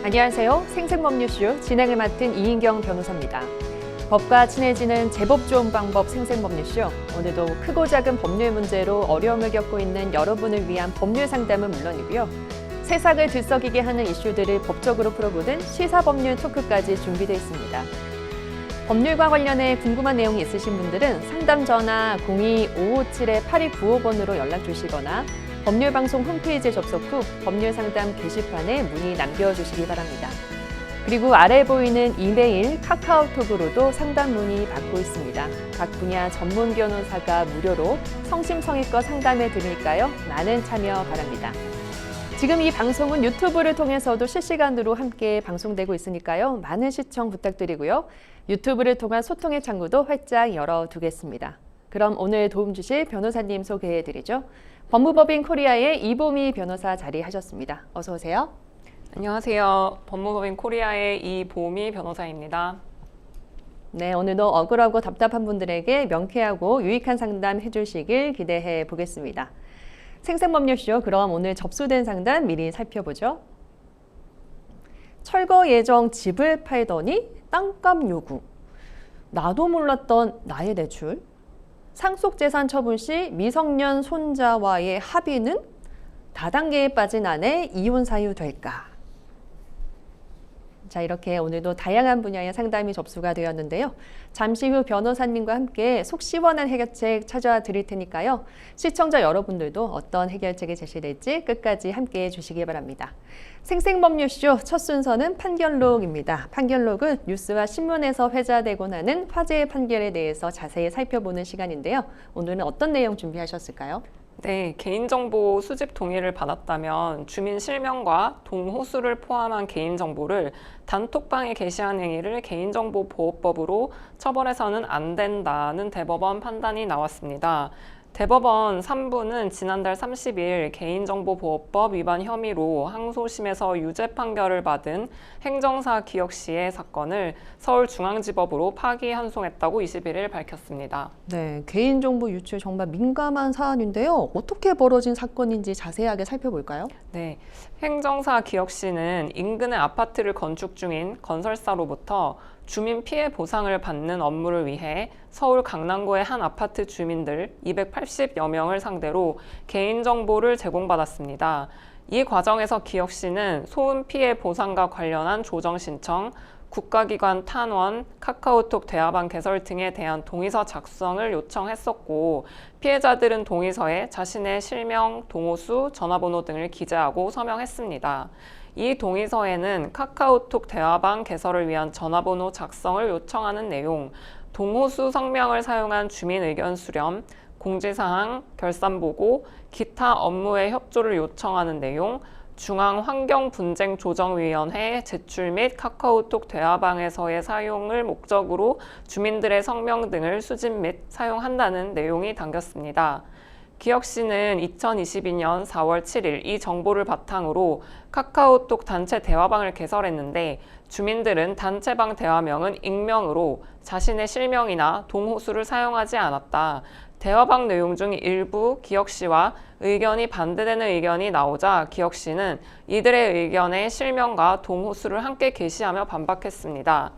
안녕하세요. 생생법률쇼 진행을 맡은 이인경 변호사입니다. 법과 친해지는 제법 좋은 방법 생생법률쇼. 오늘도 크고 작은 법률 문제로 어려움을 겪고 있는 여러분을 위한 법률 상담은 물론이고요. 세상을 들썩이게 하는 이슈들을 법적으로 풀어보는 시사법률 토크까지 준비되어 있습니다. 법률과 관련해 궁금한 내용이 있으신 분들은 상담 전화 02-557-8295번으로 연락 주시거나 법률방송 홈페이지에 접속 후 법률상담 게시판에 문의 남겨주시기 바랍니다. 그리고 아래 보이는 이메일, 카카오톡으로도 상담 문의 받고 있습니다. 각 분야 전문 변호사가 무료로 성심성의껏 상담해 드리니까요. 많은 참여 바랍니다. 지금 이 방송은 유튜브를 통해서도 실시간으로 함께 방송되고 있으니까요. 많은 시청 부탁드리고요. 유튜브를 통한 소통의 창구도 활짝 열어두겠습니다. 그럼 오늘 도움 주실 변호사님 소개해 드리죠. 법무법인 코리아의 이보미 변호사 자리하셨습니다. 어서 오세요. 안녕하세요. 법무법인 코리아의 이보미 변호사입니다. 네, 오늘도 억울하고 답답한 분들에게 명쾌하고 유익한 상담 해주시길 기대해 보겠습니다. 생생법률쇼, 그럼 오늘 접수된 상담 미리 살펴보죠. 철거 예정 집을 팔더니 땅값 요구. 나도 몰랐던 나의 대출. 상속재산 처분 시 미성년 손자와의 합의는 다단계에 빠진 아내 이혼 사유 될까? 자, 이렇게 오늘도 다양한 분야의 상담이 접수가 되었는데요. 잠시 후 변호사님과 함께 속 시원한 해결책 찾아와 드릴 테니까요. 시청자 여러분들도 어떤 해결책이 제시될지 끝까지 함께해 주시기 바랍니다. 생생법률쇼 첫 순서는 판결록입니다. 판결록은 뉴스와 신문에서 회자되곤 하는 화제의 판결에 대해서 자세히 살펴보는 시간인데요. 오늘은 어떤 내용 준비하셨을까요? 네, 개인정보 수집 동의를 받았다면 주민 실명과 동호수를 포함한 개인정보를 단톡방에 게시한 행위를 개인정보보호법으로 처벌해서는 안 된다는 대법원 판단이 나왔습니다. 대법원 3부는 지난달 30일 개인정보보호법 위반 혐의로 항소심에서 유죄 판결을 받은 행정사 기혁 씨의 사건을 서울중앙지법으로 파기환송했다고 21일 밝혔습니다. 네, 개인정보 유출 정말 민감한 사안인데요. 어떻게 벌어진 사건인지 자세하게 살펴볼까요? 네, 행정사 기혁 씨는 인근의 아파트를 건축 중인 건설사로부터 주민 피해 보상을 받는 업무를 위해 서울 강남구의 한 아파트 주민들 280여 명을 상대로 개인정보를 제공받았습니다. 이 과정에서 기혁 씨는 소음 피해 보상과 관련한 조정 신청, 국가기관 탄원, 카카오톡 대화방 개설 등에 대한 동의서 작성을 요청했었고, 피해자들은 동의서에 자신의 실명, 동호수, 전화번호 등을 기재하고 서명했습니다. 이 동의서에는 카카오톡 대화방 개설을 위한 전화번호 작성을 요청하는 내용, 동호수 성명을 사용한 주민 의견 수렴, 공지사항, 결산보고, 기타 업무의 협조를 요청하는 내용, 중앙환경분쟁조정위원회 제출 및 카카오톡 대화방에서의 사용을 목적으로 주민들의 성명 등을 수집 및 사용한다는 내용이 담겼습니다. 기혁 씨는 2022년 4월 7일 이 정보를 바탕으로 카카오톡 단체 대화방을 개설했는데 주민들은 단체방 대화명은 익명으로 자신의 실명이나 동호수를 사용하지 않았다. 대화방 내용 중 일부 기혁 씨와 의견이 반대되는 의견이 나오자 기혁 씨는 이들의 의견에 실명과 동호수를 함께 게시하며 반박했습니다.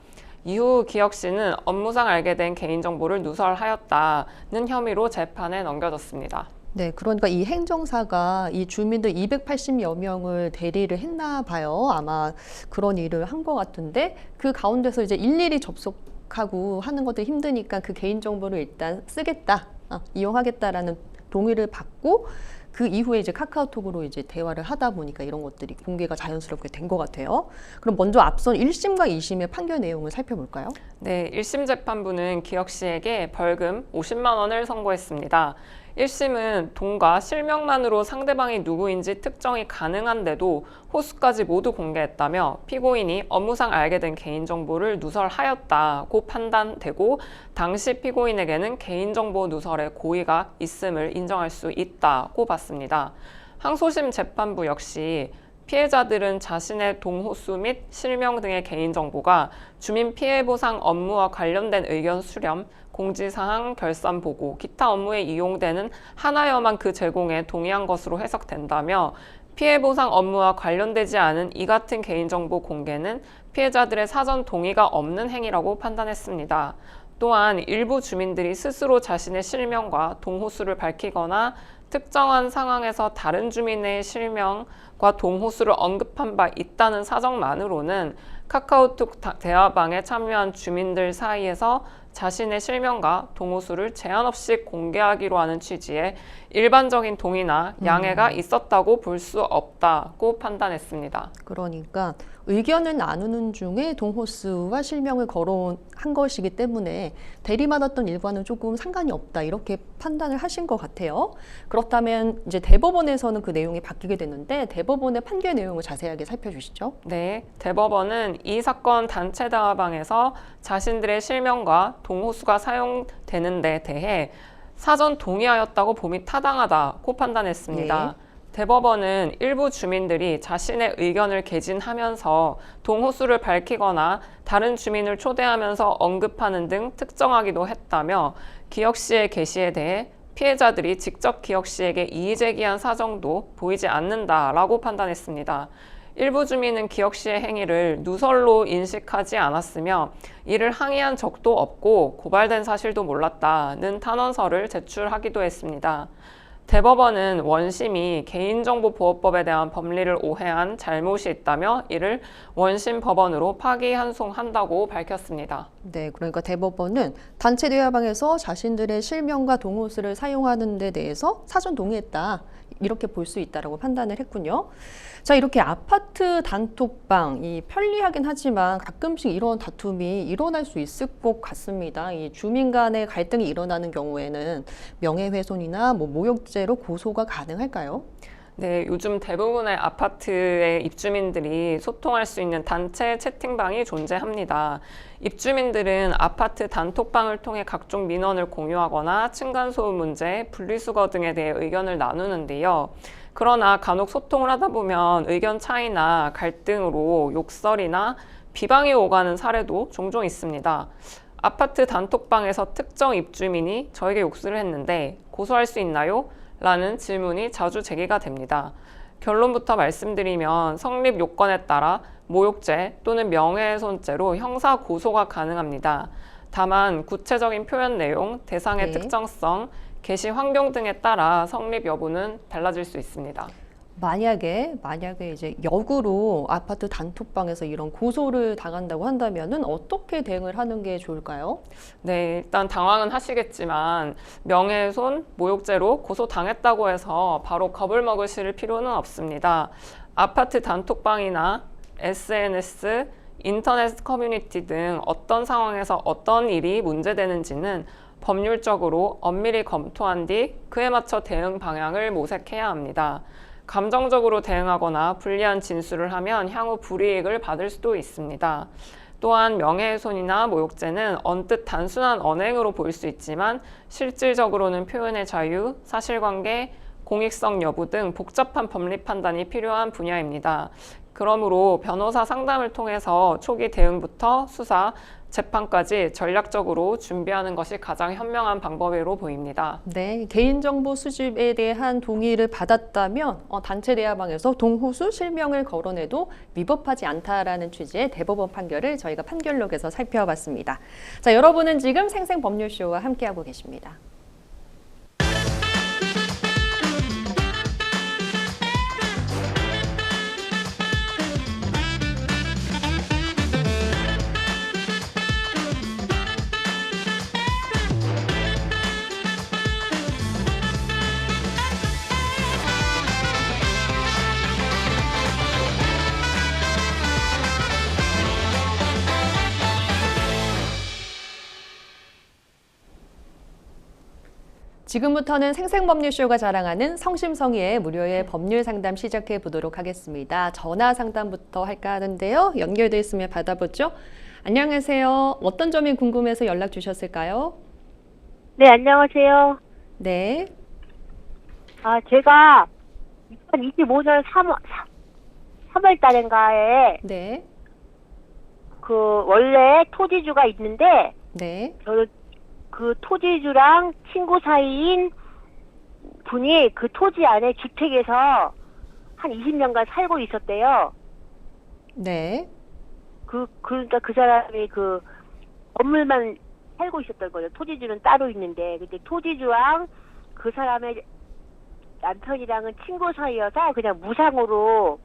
이후 기혁 씨는 업무상 알게 된 개인정보를 누설하였다는 혐의로 재판에 넘겨졌습니다. 네, 그러니까 이 행정사가 이 주민들 280여 명을 대리를 했나 봐요. 아마 그런 일을 한 것 같은데 그 가운데서 이제 일일이 접속하고 하는 것도 힘드니까 그 개인정보를 일단 쓰겠다, 이용하겠다라는 동의를 받고 그 이후에 이제 카카오톡으로 이제 대화를 하다 보니까 이런 것들이 공개가 자연스럽게 된 것 같아요. 그럼 먼저 앞선 1심과 2심의 판결 내용을 살펴볼까요? 네, 1심 재판부는 기혁 씨에게 벌금 50만 원을 선고했습니다. 1심은 동과 실명만으로 상대방이 누구인지 특정이 가능한데도 호수까지 모두 공개했다며 피고인이 업무상 알게 된 개인정보를 누설하였다고 판단되고 당시 피고인에게는 개인정보 누설의 고의가 있음을 인정할 수 있다고 봤습니다. 항소심 재판부 역시 피해자들은 자신의 동호수 및 실명 등의 개인정보가 주민 피해 보상 업무와 관련된 의견 수렴, 공지사항, 결산 보고, 기타 업무에 이용되는 하나여만 그 제공에 동의한 것으로 해석된다며 피해 보상 업무와 관련되지 않은 이 같은 개인정보 공개는 피해자들의 사전 동의가 없는 행위라고 판단했습니다. 또한 일부 주민들이 스스로 자신의 실명과 동호수를 밝히거나 특정한 상황에서 다른 주민의 실명과 동호수를 언급한 바 있다는 사정만으로는 카카오톡 대화방에 참여한 주민들 사이에서 자신의 실명과 동호수를 제한 없이 공개하기로 하는 취지의 일반적인 동의나 양해가 있었다고 볼 수 없다고 판단했습니다. 그러니까 의견을 나누는 중에 동호수와 실명을 거론한 것이기 때문에 대리받았던 일과는 조금 상관이 없다 이렇게 판단을 하신 것 같아요. 그렇다면 이제 대법원에서는 그 내용이 바뀌게 됐는데 대법원의 판결 내용을 자세하게 살펴주시죠. 네, 대법원은 이 사건 단체 대화방에서 자신들의 실명과 동호수가 사용되는 데 대해 사전 동의하였다고 봄이 타당하다고 판단했습니다. 대법원은 일부 주민들이 자신의 의견을 개진하면서 동호수를 밝히거나 다른 주민을 초대하면서 언급하는 등 특정하기도 했다며 기혁씨의 게시에 대해 피해자들이 직접 기혁씨에게 이의제기한 사정도 보이지 않는다라고 판단했습니다. 일부 주민은 기혁씨의 행위를 누설로 인식하지 않았으며 이를 항의한 적도 없고 고발된 사실도 몰랐다는 탄원서를 제출하기도 했습니다. 대법원은 원심이 개인정보보호법에 대한 법리를 오해한 잘못이 있다며 이를 원심 법원으로 파기환송한다고 밝혔습니다. 네, 그러니까 대법원은 단체 대화방에서 자신들의 실명과 동호수를 사용하는 데 대해서 사전 동의했다. 이렇게 볼 수 있다라고 판단을 했군요. 자, 이렇게 아파트 단톡방, 이 편리하긴 하지만 가끔씩 이런 다툼이 일어날 수 있을 것 같습니다. 이 주민 간의 갈등이 일어나는 경우에는 명예훼손이나 모욕죄로 고소가 가능할까요? 네, 요즘 대부분의 아파트의 입주민들이 소통할 수 있는 단체 채팅방이 존재합니다. 입주민들은 아파트 단톡방을 통해 각종 민원을 공유하거나 층간소음 문제, 분리수거 등에 대해 의견을 나누는데요. 그러나 간혹 소통을 하다 보면 의견 차이나 갈등으로 욕설이나 비방이 오가는 사례도 종종 있습니다. 아파트 단톡방에서 특정 입주민이 저에게 욕설을 했는데 고소할 수 있나요? 라는 질문이 자주 제기가 됩니다. 결론부터 말씀드리면 성립 요건에 따라 모욕죄 또는 명예훼손죄로 형사 고소가 가능합니다. 다만 구체적인 표현 내용, 대상의 특정성, 게시 환경 등에 따라 성립 여부는 달라질 수 있습니다. 만약에 이제 역으로 아파트 단톡방에서 이런 고소를 당한다고 한다면은 어떻게 대응을 하는 게 좋을까요? 네, 일단 당황은 하시겠지만 명예훼손, 모욕죄로 고소당했다고 해서 바로 겁을 먹으실 필요는 없습니다. 아파트 단톡방이나 SNS, 인터넷 커뮤니티 등 어떤 상황에서 어떤 일이 문제되는지는 법률적으로 엄밀히 검토한 뒤 그에 맞춰 대응 방향을 모색해야 합니다. 감정적으로 대응하거나 불리한 진술을 하면 향후 불이익을 받을 수도 있습니다. 또한 명예훼손이나 모욕죄는 언뜻 단순한 언행으로 보일 수 있지만 실질적으로는 표현의 자유, 사실관계, 공익성 여부 등 복잡한 법리 판단이 필요한 분야입니다. 그러므로 변호사 상담을 통해서 초기 대응부터 수사, 재판까지 전략적으로 준비하는 것이 가장 현명한 방법으로 보입니다. 네, 개인정보 수집에 대한 동의를 받았다면 단체 대화방에서 동호수 실명을 거론해도 위법하지 않다라는 취지의 대법원 판결을 저희가 판결록에서 살펴봤습니다. 자, 여러분은 지금 생생법률쇼와 함께하고 계십니다. 지금부터는 생생법률쇼가 자랑하는 성심성의의 무료의 법률 상담 시작해 보도록 하겠습니다. 전화 상담부터 할까 하는데요. 연결돼 있으면 받아보죠. 안녕하세요. 어떤 점이 궁금해서 연락 주셨을까요? 네, 안녕하세요. 네. 제가 2025년 3월 달인가에 네. 원래 토지주가 있는데 네. 저는 그 토지주랑 친구 사이인 분이 그 토지 안에 주택에서 한 20년간 살고 있었대요. 네. 그러니까 그 사람이 그 건물만 살고 있었던 거죠. 토지주는 따로 있는데, 근데 토지주랑 그 사람의 남편이랑은 친구 사이여서 그냥 무상으로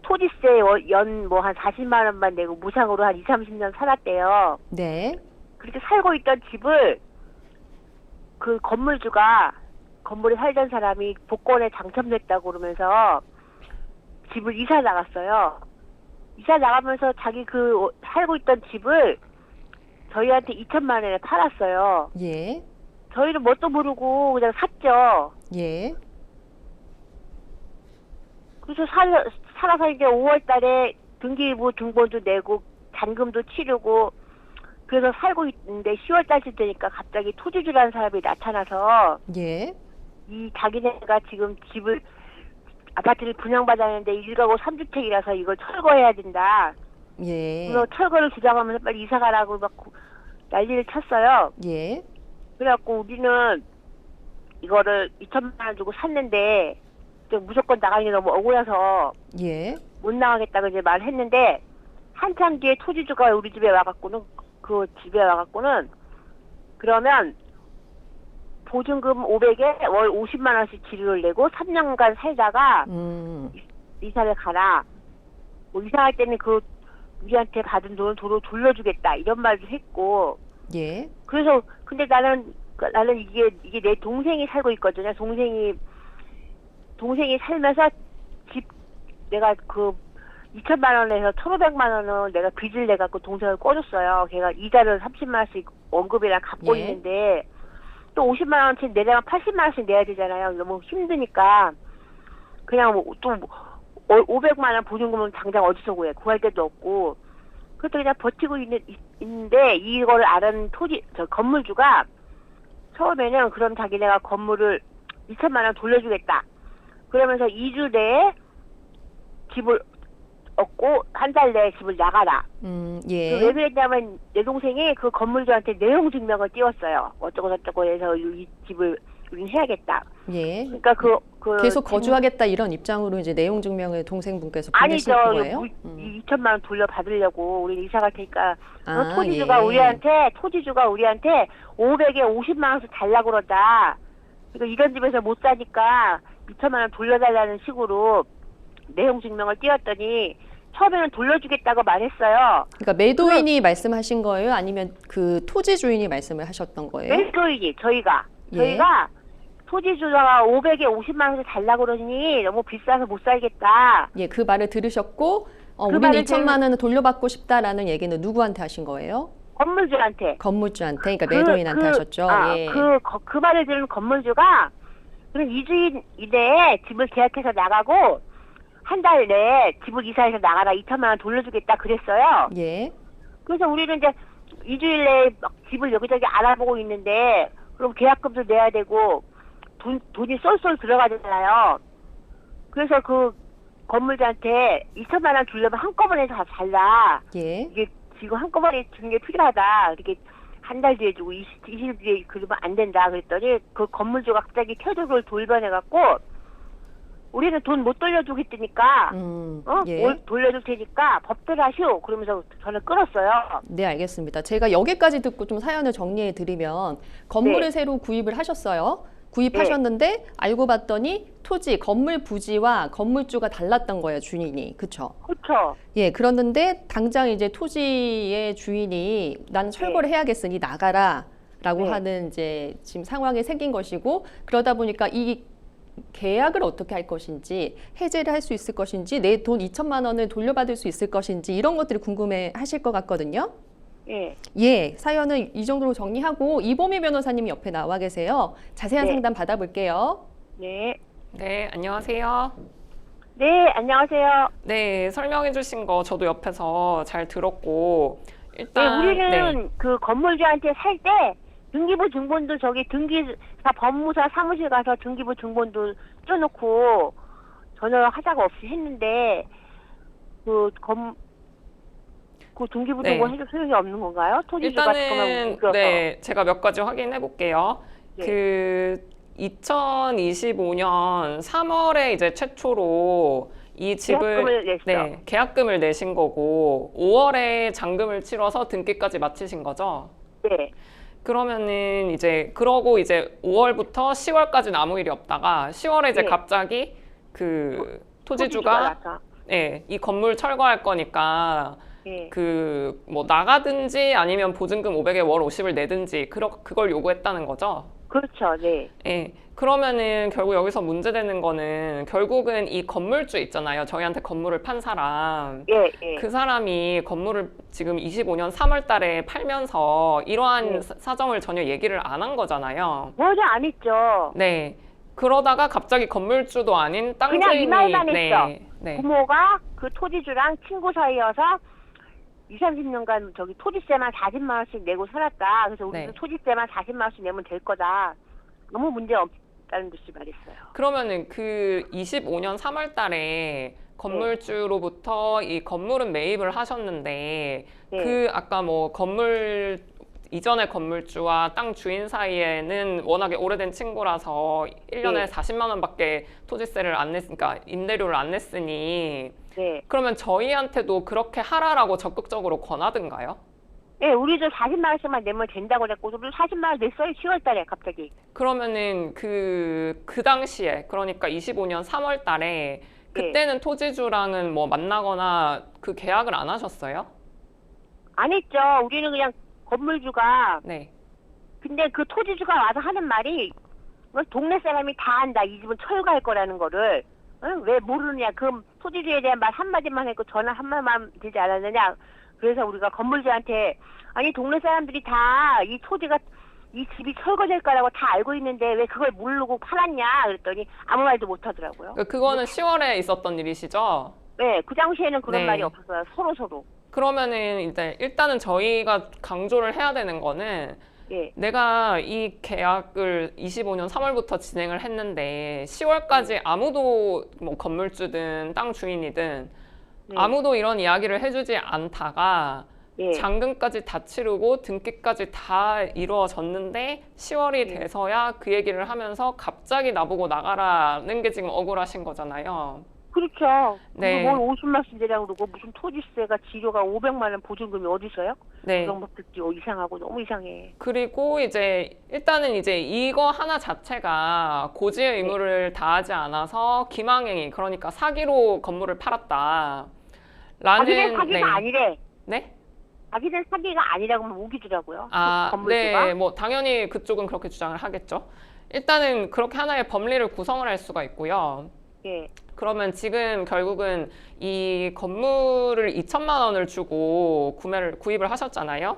토지세 연 뭐 한 40만 원만 내고 무상으로 한 20-30년 살았대요. 네. 그렇게 살고 있던 집을 그 건물주가, 건물에 살던 사람이 복권에 당첨됐다고 그러면서 집을 이사 나갔어요. 이사 나가면서 자기 그 살고 있던 집을 저희한테 2천만 원에 팔았어요. 예. 저희는 뭣도 모르고 그냥 샀죠. 예. 그래서 살아서 이제 5월 달에 등기부 등본도 내고 잔금도 치르고 그래서 살고 있는데 10월 달쯤 되니까 갑자기 토지주라는 사람이 나타나서 예. 이 자기네가 지금 집을 아파트를 분양받았는데 1가구 3주택이라서 이걸 철거해야 된다. 예. 그래서 철거를 주장하면서 빨리 이사 가라고 막 난리를 쳤어요. 예. 그래갖고 우리는 이거를 2천만 원 주고 샀는데 무조건 나가는 게 너무 억울해서 예. 못 나가겠다고 이제 말했는데 한참 뒤에 토지주가 우리 집에 와갖고는 그러면 보증금 500에 월 50만 원씩 지르를 내고 3년간 살다가 이사를 가라. 뭐 이사할 때는 그 우리한테 받은 돈을 도로 돌려주겠다 이런 말도 했고. 예. 그래서 근데 나는 이게 내 동생이 살고 있거든요. 동생이 살면서 집 내가 그 2천만 원에서 1,500만 원을 내가 빚을 내갖고 동생을 꿔줬어요. 걔가 이자를 30만 원씩 원금이랑 갚고 예. 있는데 또 50만 원씩 내려면 80만 원씩 내야 되잖아요. 너무 힘드니까 그냥 또 500만 원 보증금은 당장 어디서 구할 데도 없고 그래서 그냥 버티고 있는데 이거를 아는 건물주가 처음에는 그럼 자기네가 건물을 2천만 원 돌려주겠다. 그러면서 2주 내에 집을 얻고 한 달 내에 집을 나가라. 예. 왜 그랬냐면 내 동생이 그 건물주한테 내용 증명을 띄웠어요. 어쩌고 저쩌고 해서 이 집을 우린 해야겠다. 예. 그러니까 계속 거주하겠다 이런 입장으로 이제 내용 증명을 동생분께서 보내신 아니죠. 거예요? 2천만 원 돌려받으려고 우리 이사 갈 테니까 아, 토지주가 예. 우리한테 500에 50만 원씩 달라고 그러다. 그러니까 이런 집에서 못 사니까 2천만 원 돌려달라는 식으로 내용 증명을 띄웠더니 처음에는 돌려주겠다고 말했어요. 그러니까 매도인이 말씀하신 거예요? 아니면 그 토지 주인이 말씀을 하셨던 거예요? 매도인이 저희가 예. 토지주가 500에 50만 원씩 달라고 그러니 너무 비싸서 못 살겠다. 예, 그 말을 들으셨고 우리는 말을 2천만 원을 돌려받고 싶다라는 얘기는 누구한테 하신 거예요? 건물주한테. 건물주한테, 그러니까 매도인한테 하셨죠. 예. 그 말을 들은 건물주가 그럼 2주 이내에 집을 계약해서 나가고 한 달 내에 집을 이사해서 나가라 2천만 원 돌려주겠다 그랬어요. 예. 그래서 우리는 이제 2주일 내에 막 집을 여기저기 알아보고 있는데 그럼 계약금도 내야 되고 돈이 쏠쏠 들어가잖아요. 그래서 그 건물주한테 2천만 원 주려면 한꺼번에 다 잘라. 예. 이게 지금 한꺼번에 주는 게 필요하다. 이렇게 한 달 뒤에 주고 20일 뒤에 그러면 안 된다. 그랬더니 그 건물주가 갑자기 태도를 돌변해갖고 우리는 돈 못 돌려주겠다니까 예. 돌려줄 테니까 법대로 하시오. 그러면서 저를 끌었어요. 네, 알겠습니다. 제가 여기까지 듣고 좀 사연을 정리해 드리면 건물을 네. 새로 구입을 하셨어요. 구입하셨는데 알고 봤더니 토지, 건물 부지와 건물주가 달랐던 거예요, 주인이. 그렇죠? 그렇죠. 예, 그랬는데 당장 이제 토지의 주인이 나는 철거를 해야겠으니 나가라 라고 네. 하는 이제 지금 상황이 생긴 것이고 그러다 보니까 이 계약을 어떻게 할 것인지 해제를 할 수 있을 것인지 내 돈 2천만 원을 돌려받을 수 있을 것인지 이런 것들을 궁금해 하실 것 같거든요. 예. 예, 사연을 이 정도로 정리하고 이보미 변호사님이 옆에 나와 계세요. 자세한 네. 상담 받아볼게요. 네. 네, 안녕하세요. 네, 안녕하세요. 네, 설명해 주신 거 저도 옆에서 잘 들었고 네, 일단 우리는 그 건물주한테 살 때 등기부 등본도 저기 등기사 법무사 사무실 가서 등기부 등본도 쪄놓고 전혀 하자가 없이 했는데 그 등기부 네. 등본 해줄 소용이 없는 건가요? 토지주가 잠깐만 일단은 웃겨서. 네, 제가 몇 가지 확인해 볼게요. 네. 그 2025년 3월에 이제 최초로 이 계약금을 냈어. 네, 계약금을 내신 거고 5월에 잔금을 치러서 등기까지 마치신 거죠? 네. 그러면은 이제 그러고 이제 5월부터 10월까지는 아무 일이 없다가 10월에 이제 네. 갑자기 그 토지주가 나서. 예, 이 건물 철거할 거니까 예. 그 뭐 나가든지 아니면 보증금 500에 월 50을 내든지 그걸 요구했다는 거죠. 그렇죠. 네. 예. 그러면은 결국 여기서 문제되는 거는 결국은 이 건물주 있잖아요. 저희한테 건물을 판 사람. 예. 예. 그 사람이 건물을 지금 25년 3월 달에 팔면서 이러한 네. 사정을 전혀 얘기를 안 한 거잖아요. 전혀 안 했죠. 네. 그러다가 갑자기 건물주도 아닌 땅 그냥 이 주인이 말만 했어. 네. 부모가 그 토지주랑 친구 사이여서 20, 30년간 저기 토지세만 40만 원씩 내고 살았다. 그래서 우리도 네. 토지세만 40만 원씩 내면 될 거다. 아무 문제 없다는 듯이 말했어요. 그러면은 그 25년 3월 달에 건물주로부터 이 건물은 매입을 하셨는데 네. 그 아까 뭐 건물 이전의 건물주와 땅 주인 사이에는 워낙에 오래된 친구라서 1년에 네. 40만 원밖에 토지세를 안 냈으니까 임대료를 안 냈으니 네. 그러면 저희한테도 그렇게 하라라고 적극적으로 권하든가요? 네, 우리도 40만 원씩만 내면 된다고 그랬고 우리도 40만 원 냈어요. 10월 달에 갑자기. 그러면은 그 당시에 그러니까 25년 3월 달에 그때는 토지주랑은 뭐 만나거나 그 계약을 안 하셨어요? 안 했죠. 우리는 그냥 건물주가 네. 근데 그 토지주가 와서 하는 말이 동네 사람이 다 안다. 이 집은 철거할 거라는 거를 왜 모르느냐. 그럼 토지주에 대한 말 한마디만 했고 전화 한마디만 되지 않았느냐. 그래서 우리가 건물주한테 아니 동네 사람들이 다 이 토지가 이 집이 철거될 거라고 다 알고 있는데 왜 그걸 모르고 팔았냐 그랬더니 아무 말도 못 하더라고요. 그거는 10월에 있었던 일이시죠? 네, 그 당시에는 그런 네. 말이 없었어요. 서로. 그러면은 일단은 저희가 강조를 해야 되는 거는 예. 내가 이 계약을 25년 3월부터 진행을 했는데 10월까지 아무도 뭐 건물주든 땅 주인이든 네. 아무도 이런 이야기를 해주지 않다가 예. 잔금까지 다 치르고 등기까지 다 이루어졌는데 10월이 네. 돼서야 그 얘기를 하면서 갑자기 나보고 나가라는 게 지금 억울하신 거잖아요. 그렇죠. 네. 뭘 50만씩 내라고 그러고 무슨 토지세가 지료가 500만 원 보증금이 어디 있어요? 네. 그런 것도 이상하고 너무 이상해. 그리고 이제 일단은 이제 이거 하나 자체가 고지의 의무를 다하지 않아서 기망행위, 그러니까 사기로 건물을 팔았다. 자기는 사기가 아니래. 네? 자기는 사기가 아니라고 우기더라고요. 아, 건물주가. 네. 뭐 당연히 그쪽은 그렇게 주장을 하겠죠. 일단은 그렇게 하나의 법리를 구성을 할 수가 있고요. 예. 그러면 지금 결국은 이 건물을 2천만 원을 주고 구입을 하셨잖아요.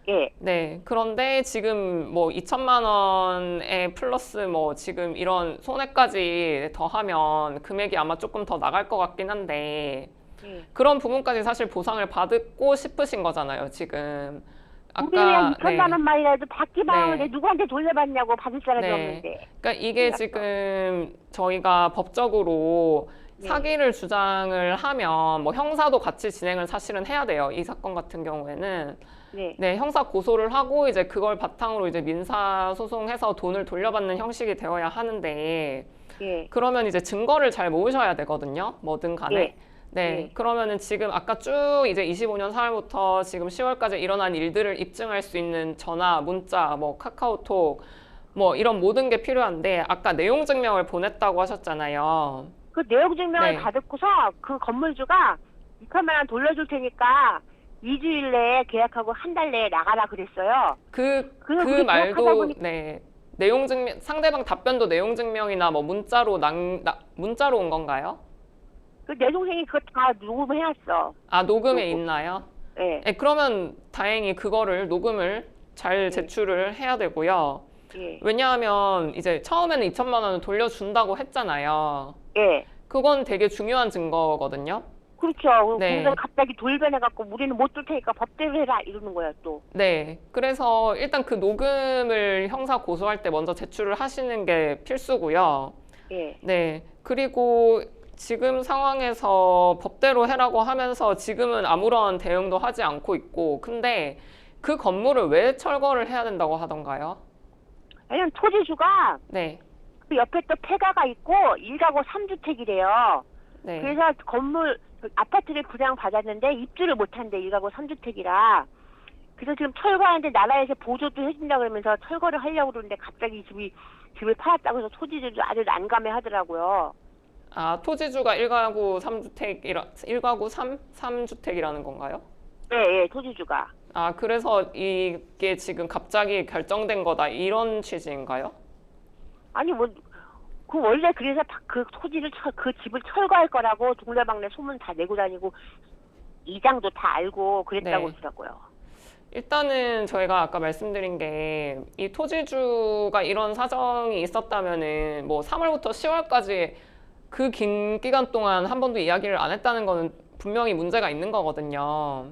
예. 네. 그런데 지금 뭐 2천만 원에 플러스 뭐 지금 이런 손해까지 더하면 금액이 아마 조금 더 나갈 것 같긴 한데 예. 그런 부분까지 사실 보상을 받고 싶으신 거잖아요, 지금. 우리는 2천만 원만이라도 받기만 하면 네. 누구한테 돌려받냐고 받을 사람이 네. 없는데. 그러니까 이게 지금 저희가 법적으로 네. 사기를 주장을 하면 뭐 형사도 같이 진행을 사실은 해야 돼요. 이 사건 같은 경우에는. 네. 네, 형사 고소를 하고 이제 그걸 바탕으로 이제 민사 소송해서 돈을 돌려받는 형식이 되어야 하는데 예. 그러면 이제 증거를 잘 모으셔야 되거든요. 뭐든 간에. 예. 네, 예. 그러면은 지금 아까 쭉 이제 25년 4월부터 지금 10월까지 일어난 일들을 입증할 수 있는 전화, 문자, 뭐 카카오톡, 뭐 이런 모든 게 필요한데 아까 내용 증명을 보냈다고 하셨잖아요. 그 내용 증명을 네. 받고서 그 건물주가 2천만 원 돌려줄 테니까 2주일 내에 계약하고 한 달 내에 나가라 그랬어요. 그 우리 계약하다 말도 보니- 네. 내용 증명 상대방 답변도 내용 증명이나 뭐 문자로 문자로 온 건가요? 그 내 동생이 그거 다 녹음해놨어. 아, 녹음에 녹음. 있나요? 예. 네, 그러면 다행히 그거를 녹음을 잘 제출을 해야 되고요. 예. 왜냐하면 이제 처음에는 2천만 원을 돌려준다고 했잖아요. 예. 그건 되게 중요한 증거거든요. 그렇죠. 네. 그래서 갑자기 돌변해갖고 우리는 못 줄 테니까 법대로 해라 이러는 거야 또. 네. 그래서 일단 그 녹음을 형사 고소할 때 먼저 제출을 하시는 게 필수고요. 예. 네. 그리고 지금 상황에서 법대로 해라고 하면서 지금은 아무런 대응도 하지 않고 있고, 근데 그 건물을 왜 철거를 해야 된다고 하던가요? 왜냐면 토지주가 네. 그 옆에 또 폐가가 있고 1가구 3주택이래요. 네. 그래서 건물 아파트를 분양 받았는데 입주를 못한대 1가구 3주택이라. 그래서 지금 철거하는데 나라에서 보조도 해준다 그러면서 철거를 하려고 그러는데 갑자기 집을 팔았다고 해서 토지주도 아주 난감해 하더라고요. 아, 토지주가 1가구 3주택이라는 건가요? 네, 예, 토지주가. 아, 그래서 이게 지금 갑자기 결정된 거다 이런 취지인가요? 아니 그 원래 그래서 그 그 집을 철거할 거라고 동네방네 소문 다 내고 다니고 이장도 다 알고 그랬다고 네. 하더라고요. 일단은 저희가 아까 말씀드린 게 이 토지주가 이런 사정이 있었다면은 뭐 3월부터 10월까지 그 긴 기간 동안 한 번도 이야기를 안 했다는 거는 분명히 문제가 있는 거거든요.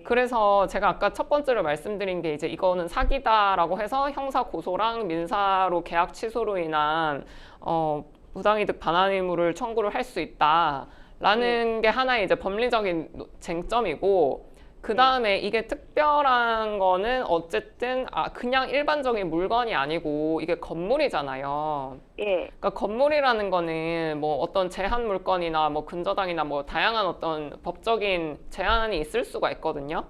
그래서 제가 아까 첫 번째로 말씀드린 게 이제 이거는 사기다라고 해서 형사 고소랑 민사로 계약 취소로 인한 부당이득 반환 의무를 청구를 할 수 있다라는 게 하나의 이제 법리적인 쟁점이고, 그 다음에 이게 특별한 거는 어쨌든 그냥 일반적인 물건이 아니고 이게 건물이잖아요. 예, 그러니까 건물이라는 거는 뭐 어떤 제한 물건이나 뭐 근저당이나 뭐 다양한 어떤 법적인 제한이 있을 수가 있거든요.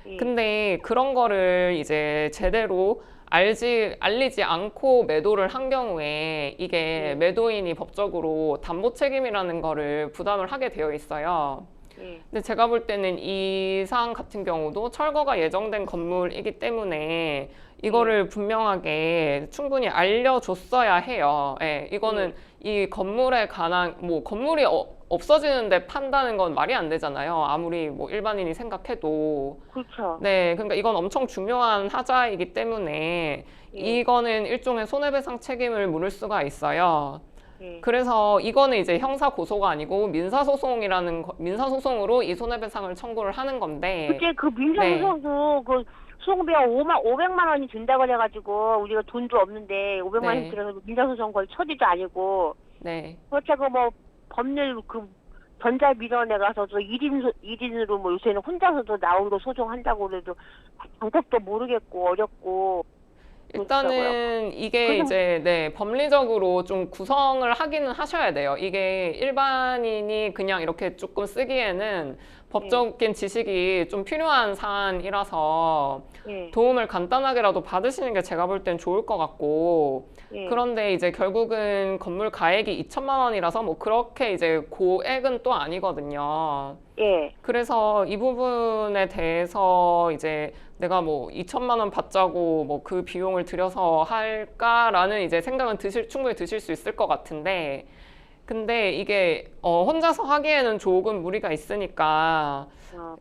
예. 근데 그런 거를 이제 제대로 알리지 않고 매도를 한 경우에 이게 매도인이 법적으로 담보 책임이라는 거를 부담을 하게 되어 있어요. 예. 근데 제가 볼 때는 이 사안 같은 경우도 철거가 예정된 건물이기 때문에 이거를 분명하게 충분히 알려줬어야 해요. 예, 이거는 이 건물에 관한 뭐 건물이 없어지는데 판다는 건 말이 안 되잖아요. 아무리 뭐 일반인이 생각해도. 그렇죠. 네, 그러니까 이건 엄청 중요한 하자이기 때문에 이거는 일종의 손해배상 책임을 물을 수가 있어요. 예. 그래서 이거는 이제 형사 고소가 아니고 민사소송으로 이 손해배상을 청구를 하는 건데. 그때 그 민사소송도 그 소송비가 500만 원이 든다고 그래가지고 우리가 돈도 없는데 500만 원이 네. 들어서 민사소송 걸 처리도 아니고 네. 그렇다고 뭐 법률 그 전자 민원에 가서도 1인으로 뭐 요새는 혼자서도 나오고 소송한다고 그래도 방법도 모르겠고 어렵고 일단은 이게 이제 법리적으로 좀 구성을 하기는 하셔야 돼요. 이게 일반인이 그냥 이렇게 조금 쓰기에는 법적인 지식이 좀 필요한 사안이라서 예. 도움을 간단하게라도 받으시는 게 제가 볼 땐 좋을 것 같고, 예. 그런데 이제 결국은 건물 가액이 2천만 원이라서 뭐 그렇게 이제 고액은 또 아니거든요. 예. 그래서 이 부분에 대해서 이제 내가 뭐 2천만 원 받자고 뭐 그 비용을 들여서 할까라는 이제 생각은 충분히 드실 수 있을 것 같은데, 근데 이게 혼자서 하기에는 조금 무리가 있으니까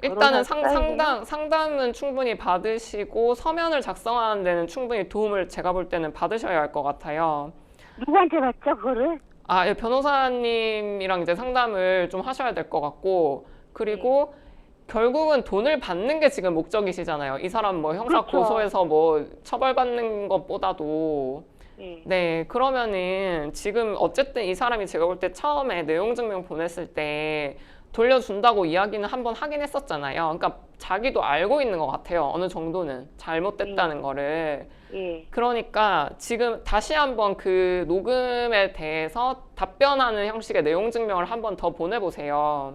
일단은 상담은 충분히 받으시고 서면을 작성하는 데는 충분히 도움을 제가 볼 때는 받으셔야 할 것 같아요. 누구한테 받죠 그거를? 예, 변호사님이랑 이제 상담을 좀 하셔야 될 것 같고, 그리고 결국은 돈을 받는 게 지금 목적이시잖아요. 이 사람 뭐 형사 그렇죠. 고소해서 뭐 처벌받는 것보다도. 예. 네, 그러면은 지금 어쨌든 이 사람이 제가 볼 때 처음에 내용 증명 보냈을 때 돌려준다고 이야기는 한번 하긴 했었잖아요. 그러니까 자기도 알고 있는 것 같아요. 어느 정도는 잘못됐다는 거를. 예. 그러니까 지금 다시 한번 그 녹음에 대해서 답변하는 형식의 내용 증명을 한번 더 보내보세요.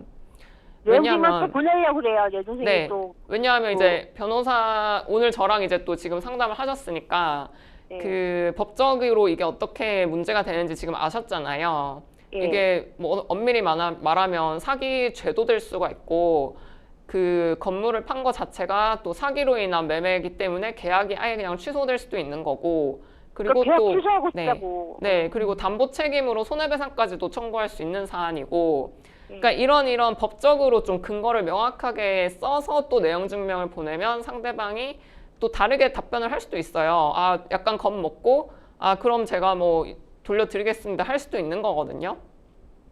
내용증명 또 보내려고 그래요. 내 선생님이 네, 또. 왜냐하면 이제 변호사 오늘 저랑 이제 또 지금 상담을 하셨으니까 예. 그 법적으로 이게 어떻게 문제가 되는지 지금 아셨잖아요. 예. 이게 뭐 엄밀히 말하면 사기죄도 될 수가 있고, 그 건물을 판 거 자체가 또 사기로 인한 매매이기 때문에 계약이 아예 그냥 취소될 수도 있는 거고, 그리고 계약 또 취소하고 네, 싶다고. 네, 그리고 담보 책임으로 손해배상까지도 청구할 수 있는 사안이고, 그러니까 이런 법적으로 좀 근거를 명확하게 써서 또 내용 증명을 보내면 상대방이 또 다르게 답변을 할 수도 있어요. 약간 겁먹고 그럼 제가 뭐 돌려드리겠습니다 할 수도 있는 거거든요.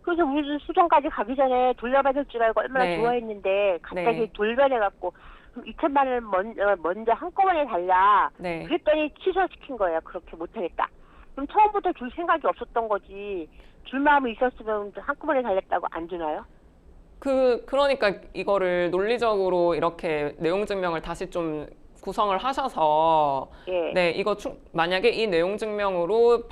그래서 우리 수정까지 가기 전에 돌려받을 줄 알고 얼마나 네. 좋아했는데 갑자기 네. 돌변해갖고 2천만 원 먼저 한꺼번에 달라. 네. 그랬더니 취소시킨 거예요. 그렇게 못하겠다. 그럼 처음부터 줄 생각이 없었던 거지. 줄 마음이 있었으면 한꺼번에 달랬다고 안 주나요? 그러니까 이거를 논리적으로 이렇게 내용 증명을 다시 좀 구성을 하셔서 예. 네, 이거 만약에 이 내용 증명으로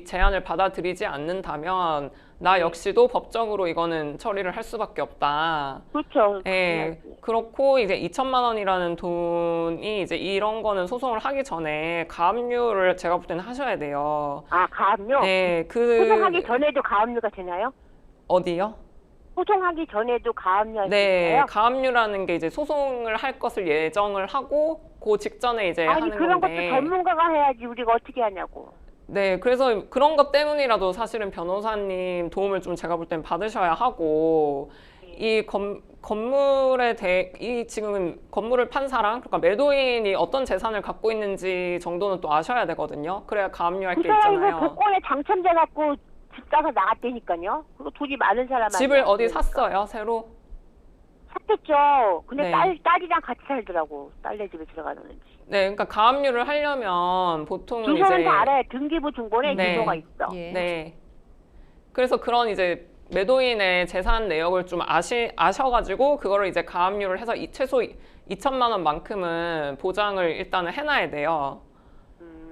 제안을 받아들이지 않는다면 나 역시도 법적으로 이거는 처리를 할 수밖에 없다. 그렇죠. 예, 그렇고 이제 2천만 원이라는 돈이 이제 이런 거는 소송을 하기 전에 가압류를 제가 볼 때는 하셔야 돼요. 아, 가압류? 네, 소송하기 전에도 가압류가 되나요? 어디요? 소송하기 전에도 가압류 할 수 네, 있나요? 가압류라는 게 이제 소송을 할 것을 예정을 하고 그 직전에 이제 아니, 하는 그런 건데. 것도 전문가가 해야지 우리가 어떻게 하냐고. 네, 그래서 그런 것 때문이라도 사실은 변호사님 도움을 좀 제가 볼 땐 받으셔야 하고, 이 지금 건물을 판 사람, 그러니까 매도인이 어떤 재산을 갖고 있는지 정도는 또 아셔야 되거든요. 그래야 가압류할 그 게 사람이 있잖아요. 그 복권에 당첨돼갖고 집 사서 나갔다니까요. 그리고 돈이 많은 사람 집을 아니야. 어디 샀어요, 새로? 샀겠죠. 근데 네. 딸이랑 같이 살더라고. 딸네 집에 들어가는지. 네, 그러니까 가압류를 하려면 보통은 주소는 이제 다 알아요. 등기부 등본에 네. 주소가 있어. 예. 네. 그래서 그런 이제 매도인의 재산 내역을 좀 아셔가지고 그거를 이제 가압류를 해서 최소 2천만 원만큼은 보장을 일단은 해놔야 돼요.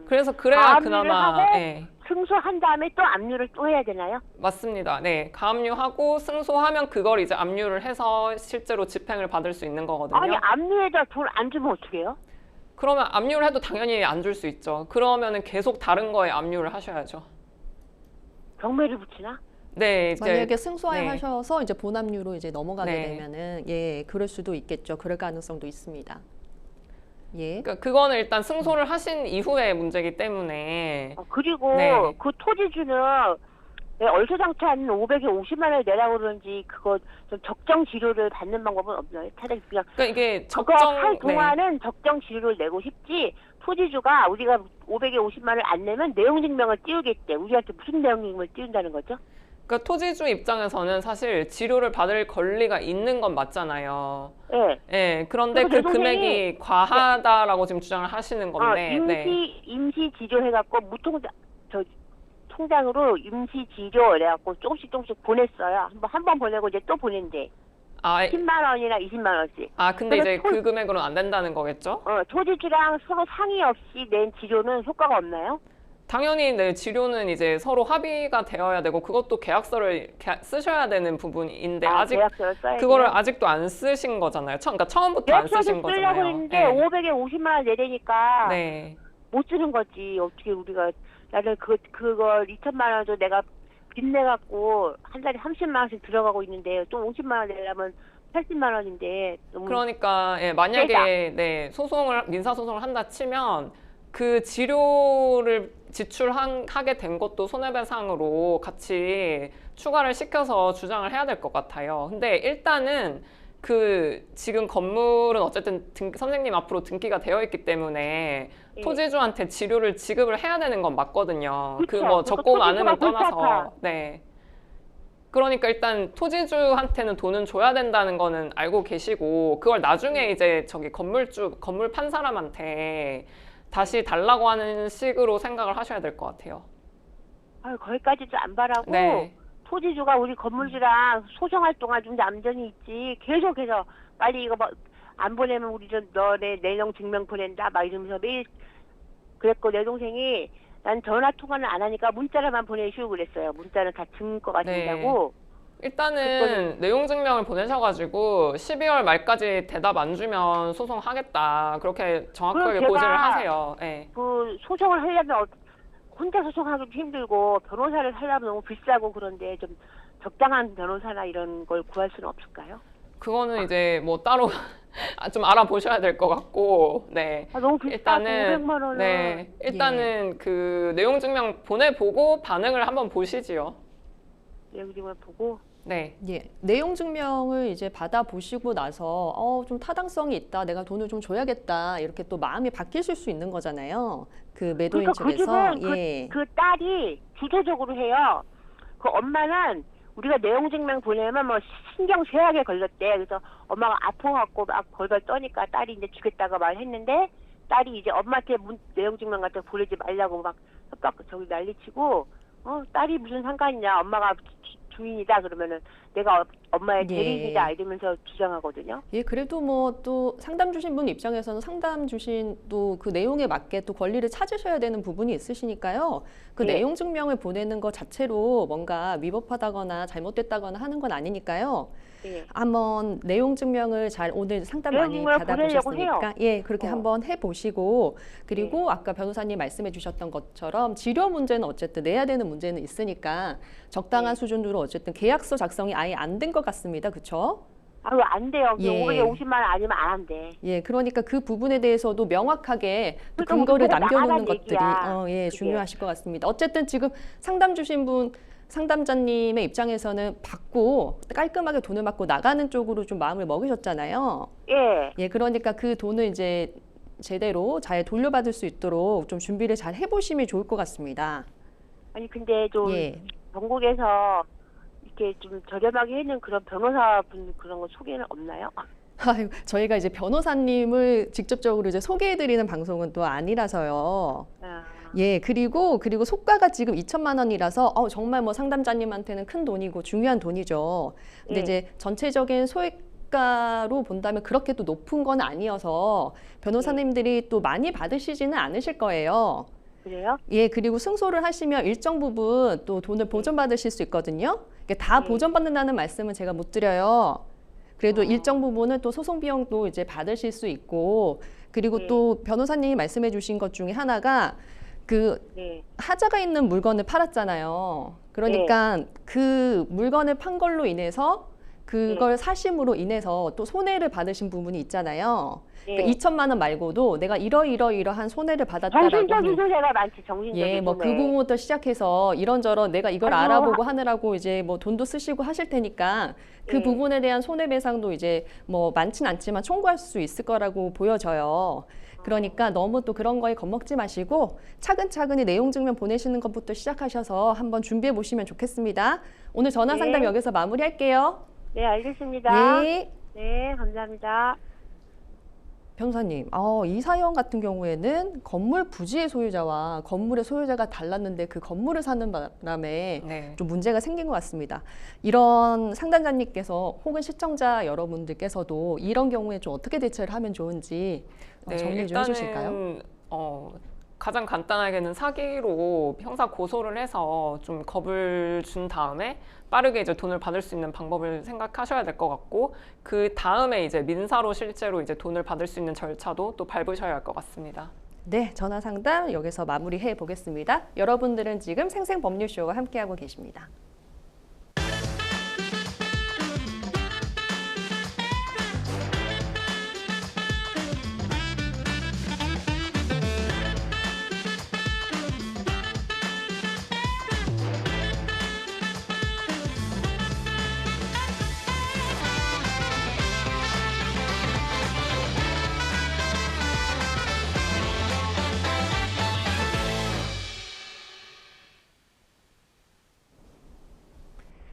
그래서 그래야 가압류를 그나마 하고 예, 승소한 다음에 또 압류를 또 해야 되나요? 맞습니다. 네, 가압류하고 승소하면 그걸 이제 압류를 해서 실제로 집행을 받을 수 있는 거거든요. 아니 압류에다 돈 안 주면 어떡해요? 그러면 압류를 해도 당연히 안 줄 수 있죠. 그러면은 계속 다른 거에 압류를 하셔야죠. 경매를 붙이나? 네, 이제 만약에 승소하셔서 네. 이제 본압류로 이제 넘어가게 네. 되면은 예, 그럴 수도 있겠죠. 그럴 가능성도 있습니다. 예. 그러니까 그거는 일단 승소를 하신 이후의 문제이기 때문에 그리고 네. 그 토지주는 왜 얼토당토한 500에 50만 원을 내라고 그러는지 그거 좀 적정 지료를 받는 방법은 없나요? 차라리 그냥 그러니까 이게 그거 적정 할 동안은 적정 지료를 내고 싶지 토지주가 우리가 500에 50만 원을 안 내면 내용 증명을 띄우겠대. 우리한테 무슨 내용 증명을 띄운다는 거죠? 그러니까 토지주 입장에서는 사실 지료를 받을 권리가 있는 건 맞잖아요. 예. 예, 그런데 그 그리고 제 금액이 과하다라고 지금 주장을 하시는 건데, 네. 임시 지료 해갖고 통장으로 임시 지료 이래갖고 조금씩 보냈어요. 한 번 보내고 이제 또 보낸대. 아, 10만 원이나 20만 원씩. 근데 이제 그래서 그 금액으로는 안 된다는 거겠죠? 토지주랑 서로 상의 없이 낸 지료는 효과가 없나요? 당연히 네, 지료는 이제 서로 합의가 되어야 되고 그것도 계약서를 쓰셔야 되는 부분인데 아직 계약서를 써야 그거를 돼요? 아직도 안 쓰신 거잖아요. 그러니까 처음부터 안 쓰신 계약서를 쓰려고 거잖아요. 했는데 네. 500에 50만 원 내려니까 네. 못 쓰는 거지. 어떻게 우리가 나는 그걸 2천만 원도 내가 빚내갖고 한 달에 30만 원씩 들어가고 있는데 또 50만 원 내려면 80만 원인데 너무 그러니까 예, 만약에 네, 민사 소송을 한다 치면 그 지료를 지출하게 된 것도 손해배상으로 같이 추가를 시켜서 주장을 해야 될 것 같아요. 근데 일단은 그 지금 건물은 어쨌든 선생님 앞으로 등기가 되어 있기 때문에 예. 토지주한테 지료를 지급을 해야 되는 건 맞거든요. 그쵸. 그 뭐 그러니까 적고 많으면 토지주가 골치 떠나서. 아파. 네. 그러니까 일단 토지주한테는 돈은 줘야 된다는 거는 알고 계시고 그걸 나중에 이제 건물 판 사람한테 다시 달라고 하는 식으로 생각을 하셔야 될 것 같아요. 거기까지도 안 바라고 네. 토지주가 우리 건물주랑 소송할 동안 좀 얌전히 있지 계속해서 빨리 이거 안 보내면 우리 좀 너네 내용 증명 보낸다 막 이러면서 매일 그랬고 내 동생이 난 전화 통화는 안 하니까 문자로만 보내시고 그랬어요. 문자는 다 증거가 네. 된다고. 일단은 내용 증명을 보내셔가지고 12월 말까지 대답 안 주면 소송하겠다 그렇게 정확하게 그럼 고지를 제가 하세요. 네. 그 소송을 하려면 혼자 소송하기도 힘들고 변호사를 하려면 너무 비싸고 그런데 좀 적당한 변호사나 이런 걸 구할 수는 없을까요? 그거는 이제 뭐 따로 좀 알아보셔야 될 것 같고, 네. 너무 비싸고 500만 원은. 네, 일단은 그 내용 증명 보내보고 반응을 한번 보시지요. 내용 증명 보고. 네. 예, 내용 증명을 이제 받아 보시고 나서 좀 타당성이 있다. 내가 돈을 좀 줘야겠다. 이렇게 또 마음이 바뀌실 수 있는 거잖아요. 그 매도인 그러니까 그 측에서. 집은 예. 그 딸이 주도적으로 해요. 그 엄마는 우리가 내용 증명 보내면 뭐 신경 쇠하게 걸렸대. 그래서 엄마가 아파갖고 막 벌벌 떠니까 딸이 이제 주겠다고 말했는데 딸이 이제 엄마한테 내용 증명 같은 거 보내지 말라고 막 협박 난리치고 딸이 무슨 상관이냐. 엄마가 주인이다 그러면은 내가 엄마의 예. 대리인이다 이러면서 주장하거든요. 예, 그래도 뭐 또 상담 주신 분 입장에서는 상담 주신 또 그 내용에 맞게 또 권리를 찾으셔야 되는 부분이 있으시니까요. 그 예. 내용 증명을 보내는 것 자체로 뭔가 위법하다거나 잘못됐다거나 하는 건 아니니까요. 예. 한번 내용 증명을 잘 오늘 상담 내용 많이 증명을 보내려고 받아보셨으니까 예, 그렇게 어. 한번 해보시고 그리고 아까 변호사님 말씀해 주셨던 것처럼 치료 문제는 어쨌든 내야 되는 문제는 있으니까 적당한 네. 수준으로 어쨌든 계약서 작성이 아예 안 된 것 같습니다. 그렇죠? 아유 안 돼요. 예. 550만 원 아니면 안 한대. 예, 그러니까 그 부분에 대해서도 명확하게 또 그러니까 근거를 우리가 남겨놓는 나가는 것들이 얘기야, 예, 그게. 중요하실 것 같습니다. 어쨌든 지금 상담 주신 분 상담자님의 입장에서는 받고 깔끔하게 돈을 받고 나가는 쪽으로 좀 마음을 먹으셨잖아요. 예. 예, 그러니까 그 돈을 이제 제대로 잘 돌려받을 수 있도록 좀 준비를 잘 해보시면 좋을 것 같습니다. 아니 근데 좀 예. 전국에서 이렇게 좀 저렴하게 해는 그런 변호사분 그런 거 소개는 없나요? 아이고, 저희가 이제 변호사님을 직접적으로 이제 소개해드리는 방송은 또 아니라서요. 아, 예, 그리고 속가가 지금 2천만 원이라서 정말 뭐 상담자님한테는 큰 돈이고 중요한 돈이죠. 근데 예. 이제 전체적인 소액가로 본다면 그렇게 또 높은 건 아니어서 변호사님들이 또 많이 받으시지는 않으실 거예요. 그래요? 예, 그리고 승소를 하시면 일정 부분 또 돈을 보전받으실 수 있거든요. 그러니까 다 네. 보전받는다는 말씀은 제가 못 드려요. 그래도 일정 부분은 또 소송 비용도 이제 받으실 수 있고, 그리고 네. 또 변호사님이 말씀해 주신 것 중에 하나가 그 네. 하자가 있는 물건을 팔았잖아요. 그러니까 그 물건을 판 걸로 인해서 그걸 사심으로 인해서 또 손해를 받으신 부분이 있잖아요. 네. 그러니까 2천만 원 말고도 내가 이러이러한 손해를 받았다라고 정신적인 하는 손해가 많지. 정신적인 예, 뭐 그 손해. 부분부터 시작해서 이런저런 내가 이걸 아이고. 알아보고 하느라고 이제 뭐 돈도 쓰시고 하실 테니까 그 예. 부분에 대한 손해배상도 이제 뭐 많진 않지만 청구할 수 있을 거라고 보여져요. 그러니까 너무 또 그런 거에 겁먹지 마시고 차근차근히 내용 증명 보내시는 것부터 시작하셔서 한번 준비해 보시면 좋겠습니다. 오늘 전화 상담 네. 여기서 마무리할게요. 네, 알겠습니다. 네. 네, 감사합니다. 변호사님, 이 사연 같은 경우에는 건물 부지의 소유자와 건물의 소유자가 달랐는데 그 건물을 사는 바람에 네. 좀 문제가 생긴 것 같습니다. 이런 상담자님께서 혹은 시청자 여러분들께서도 이런 경우에 좀 어떻게 대처를 하면 좋은지 정리 좀 해주실까요? 가장 간단하게는 사기로 형사 고소를 해서 좀 겁을 준 다음에 빠르게 이제 돈을 받을 수 있는 방법을 생각하셔야 될 것 같고, 그 다음에 이제 민사로 실제로 이제 돈을 받을 수 있는 절차도 또 밟으셔야 할 것 같습니다. 네, 전화 상담 여기서 마무리해 보겠습니다. 여러분들은 지금 생생법률쇼와 함께하고 계십니다.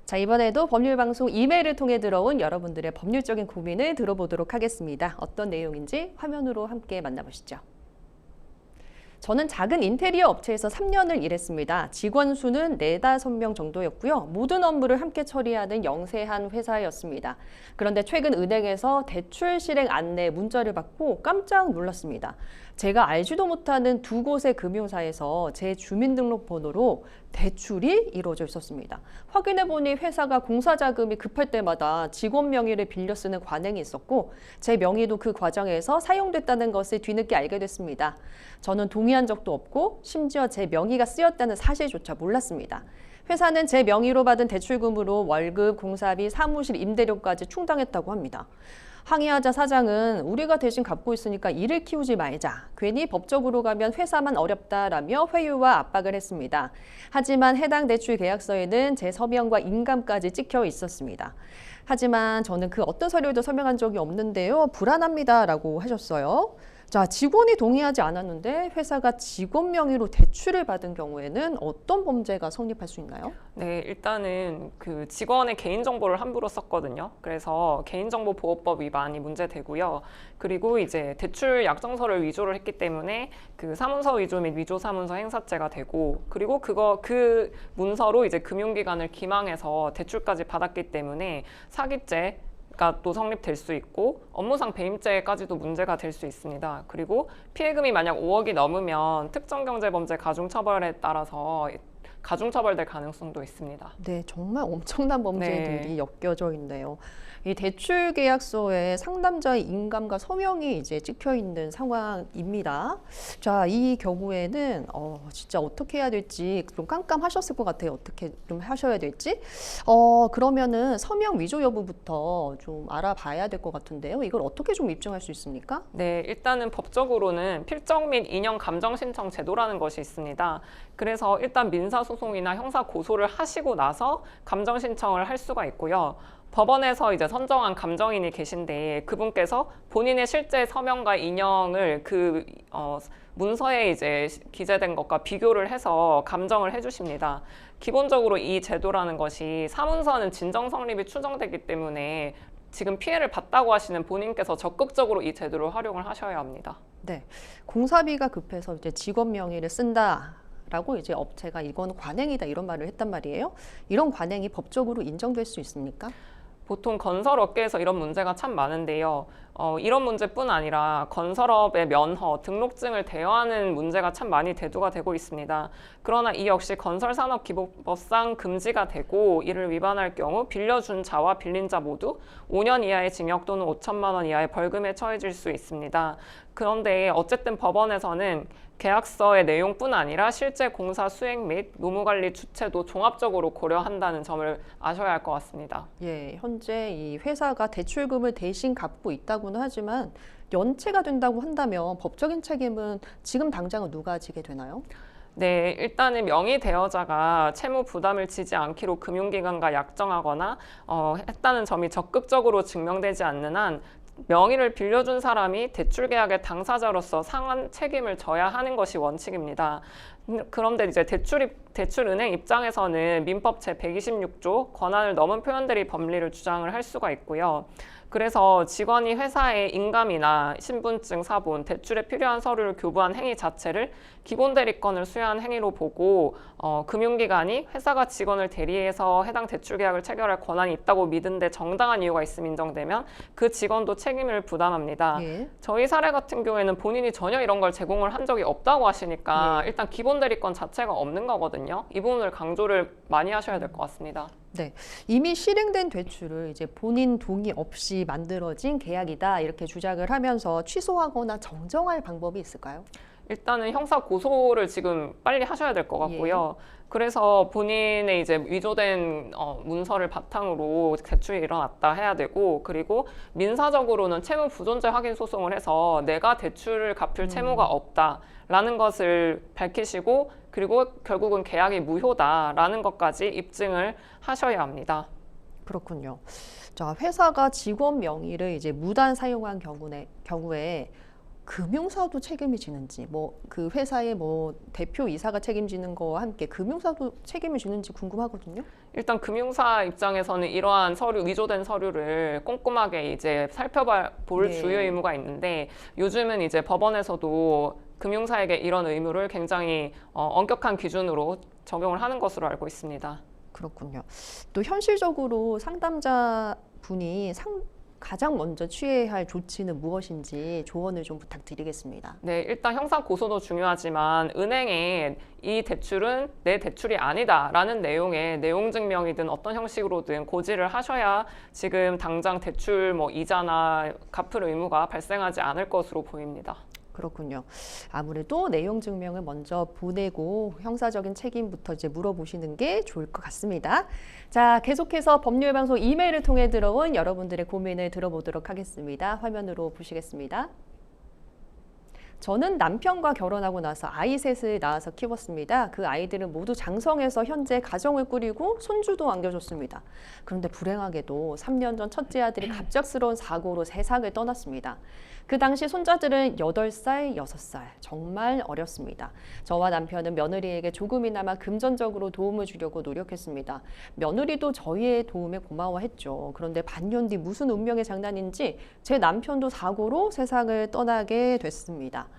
자, 이번에도 법률방송 이메일을 통해 들어온 여러분들의 법률적인 고민을 들어보도록 하겠습니다. 어떤 내용인지 화면으로 함께 만나보시죠. 저는 작은 인테리어 업체에서 3년을 일했습니다. 직원 수는 4~5명 정도였고요. 모든 업무를 함께 처리하는 영세한 회사였습니다. 그런데 최근 은행에서 대출 실행 안내 문자를 받고 깜짝 놀랐습니다. 제가 알지도 못하는 2곳의 금융사에서 제 주민등록번호로 대출이 이루어져 있었습니다. 확인해보니 회사가 공사자금이 급할 때마다 직원 명의를 빌려 쓰는 관행이 있었고 제 명의도 그 과정에서 사용됐다는 것을 뒤늦게 알게 됐습니다. 저는 동의한 적도 없고 심지어 제 명의가 쓰였다는 사실조차 몰랐습니다. 회사는 제 명의로 받은 대출금으로 월급, 공사비, 사무실 임대료까지 충당했다고 합니다. 항의하자 사장은 우리가 대신 갚고 있으니까 일을 키우지 말자. 괜히 법적으로 가면 회사만 어렵다라며 회유와 압박을 했습니다. 하지만 해당 대출 계약서에는 제 서명과 인감까지 찍혀 있었습니다. 하지만 저는 그 어떤 서류도 서명한 적이 없는데요. 불안합니다라고 하셨어요. 자, 직원이 동의하지 않았는데 회사가 직원 명의로 대출을 받은 경우에는 어떤 범죄가 성립할 수 있나요? 네, 일단은 그 직원의 개인정보를 함부로 썼거든요. 그래서 개인정보보호법 위반이 문제되고요. 그리고 이제 대출 약정서를 위조를 했기 때문에 그 사문서 위조 및 위조 사문서 행사죄가 되고, 그리고 그 문서로 이제 금융기관을 기망해서 대출까지 받았기 때문에 사기죄 가 또 성립될 수 있고, 업무상 배임죄까지도 문제가 될 수 있습니다. 그리고 피해금이 만약 5억이 넘으면 특정경제범죄 가중처벌에 따라서 가중처벌될 가능성도 있습니다. 네, 정말 엄청난 범죄들이 엮여져 있네요. 이 대출 계약서에 상담자의 인감과 서명이 이제 찍혀 있는 상황입니다. 자, 이 경우에는 진짜 어떻게 해야 될지 좀 깜깜하셨을 것 같아요. 어떻게 좀 하셔야 될지. 그러면은 서명 위조 여부부터 좀 알아봐야 될 것 같은데요. 이걸 어떻게 좀 입증할 수 있습니까? 네, 일단은 법적으로는 필적 및 인용 감정 신청 제도라는 것이 있습니다. 그래서 일단 민사소송이나 형사 고소를 하시고 나서 감정 신청을 할 수가 있고요. 법원에서 이제 선정한 감정인이 계신데 그분께서 본인의 실제 서명과 인형을 그 문서에 이제 기재된 것과 비교를 해서 감정을 해주십니다. 기본적으로 이 제도라는 것이 사문서는 진정 성립이 추정되기 때문에 지금 피해를 봤다고 하시는 본인께서 적극적으로 이 제도를 활용을 하셔야 합니다. 네, 공사비가 급해서 이제 직원 명의를 쓴다. 라고 이제 업체가 이건 관행이다 이런 말을 했단 말이에요. 이런 관행이 법적으로 인정될 수 있습니까? 보통 건설업계에서 이런 문제가 참 많은데요. 이런 문제뿐 아니라 건설업의 면허, 등록증을 대여하는 문제가 참 많이 대두가 되고 있습니다. 그러나 이 역시 건설산업기본법상 금지가 되고, 이를 위반할 경우 빌려준 자와 빌린 자 모두 5년 이하의 징역 또는 5천만 원 이하의 벌금에 처해질 수 있습니다. 그런데 어쨌든 법원에서는 계약서의 내용뿐 아니라 실제 공사 수행 및 노무관리 주체도 종합적으로 고려한다는 점을 아셔야 할 것 같습니다. 예, 현재 이 회사가 대출금을 대신 갚고 있다고는 하지만 연체가 된다고 한다면 법적인 책임은 지금 당장은 누가 지게 되나요? 네, 일단은 명의 대여자가 채무 부담을 지지 않기로 금융기관과 약정하거나 했다는 점이 적극적으로 증명되지 않는 한 명의를 빌려준 사람이 대출 계약의 당사자로서 상한 책임을 져야 하는 것이 원칙입니다. 그런데 이제 대출은행 입장에서는 민법 제126조 권한을 넘은 표현들이 법리를 주장을 할 수가 있고요. 그래서 직원이 회사의 인감이나 신분증, 사본, 대출에 필요한 서류를 교부한 행위 자체를 기본 대리권을 수여한 행위로 보고, 금융기관이 회사가 직원을 대리해서 해당 대출 계약을 체결할 권한이 있다고 믿은데 정당한 이유가 있음 인정되면 그 직원도 책임을 부담합니다. 예. 저희 사례 같은 경우에는 본인이 전혀 이런 걸 제공을 한 적이 없다고 하시니까 일단 기본 대리권 자체가 없는 거거든요. 이 부분을 강조를 많이 하셔야 될 것 같습니다. 네, 이미 실행된 대출을 이제 본인 동의 없이 만들어진 계약이다 이렇게 주장을 하면서 취소하거나 정정할 방법이 있을까요? 일단은 형사 고소를 지금 빨리 하셔야 될 것 같고요. 그래서 본인의 이제 위조된 문서를 바탕으로 대출이 일어났다 해야 되고, 그리고 민사적으로는 채무 부존재 확인 소송을 해서 내가 대출을 갚을 채무가 없다라는 것을 밝히시고, 그리고 결국은 계약이 무효다라는 것까지 입증을 하셔야 합니다. 그렇군요. 자, 회사가 직원 명의를 이제 무단 사용한 경우에 금융사도 책임이 지는지, 그 회사의 대표 이사가 책임지는 거와 함께 금융사도 책임을 지는지 궁금하거든요. 일단 금융사 입장에서는 이러한 위조된 서류를 꼼꼼하게 이제 살펴볼 주요 의무가 있는데, 요즘은 이제 법원에서도 금융사에게 이런 의무를 굉장히 엄격한 기준으로 적용을 하는 것으로 알고 있습니다. 그렇군요. 또 현실적으로 상담자 분이 가장 먼저 취해야 할 조치는 무엇인지 조언을 좀 부탁드리겠습니다. 네, 일단 형사 고소도 중요하지만 은행에 이 대출은 내 대출이 아니다라는 내용의 내용 증명이든 어떤 형식으로든 고지를 하셔야 지금 당장 대출 이자나 갚을 의무가 발생하지 않을 것으로 보입니다. 그렇군요. 아무래도 내용 증명을 먼저 보내고 형사적인 책임부터 이제 물어보시는 게 좋을 것 같습니다. 자, 계속해서 법률방송 이메일을 통해 들어온 여러분들의 고민을 들어보도록 하겠습니다. 화면으로 보시겠습니다. 저는 남편과 결혼하고 나서 아이 셋을 낳아서 키웠습니다. 그 아이들은 모두 장성해서 현재 가정을 꾸리고 손주도 안겨줬습니다. 그런데 불행하게도 3년 전 첫째 아들이 갑작스러운 사고로 세상을 떠났습니다. 그 당시 손자들은 8살, 6살, 정말 어렸습니다. 저와 남편은 며느리에게 조금이나마 금전적으로 도움을 주려고 노력했습니다. 며느리도 저희의 도움에 고마워했죠. 그런데 반년 뒤 무슨 운명의 장난인지 제 남편도 사고로 세상을 떠나게 됐습니다.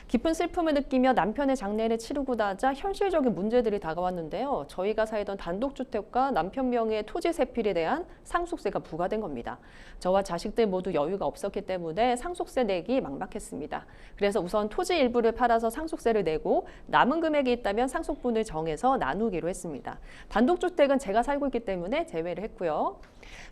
깊은 슬픔을 느끼며 남편의 장례를 치르고 나자 현실적인 문제들이 다가왔는데요. 저희가 살던 단독주택과 남편 명의의 토지 세필에 대한 상속세가 부과된 겁니다. 저와 자식들 모두 여유가 없었기 때문에 상속세 내기 막막했습니다. 그래서 우선 토지 일부를 팔아서 상속세를 내고 남은 금액이 있다면 상속분을 정해서 나누기로 했습니다. 단독주택은 제가 살고 있기 때문에 제외를 했고요.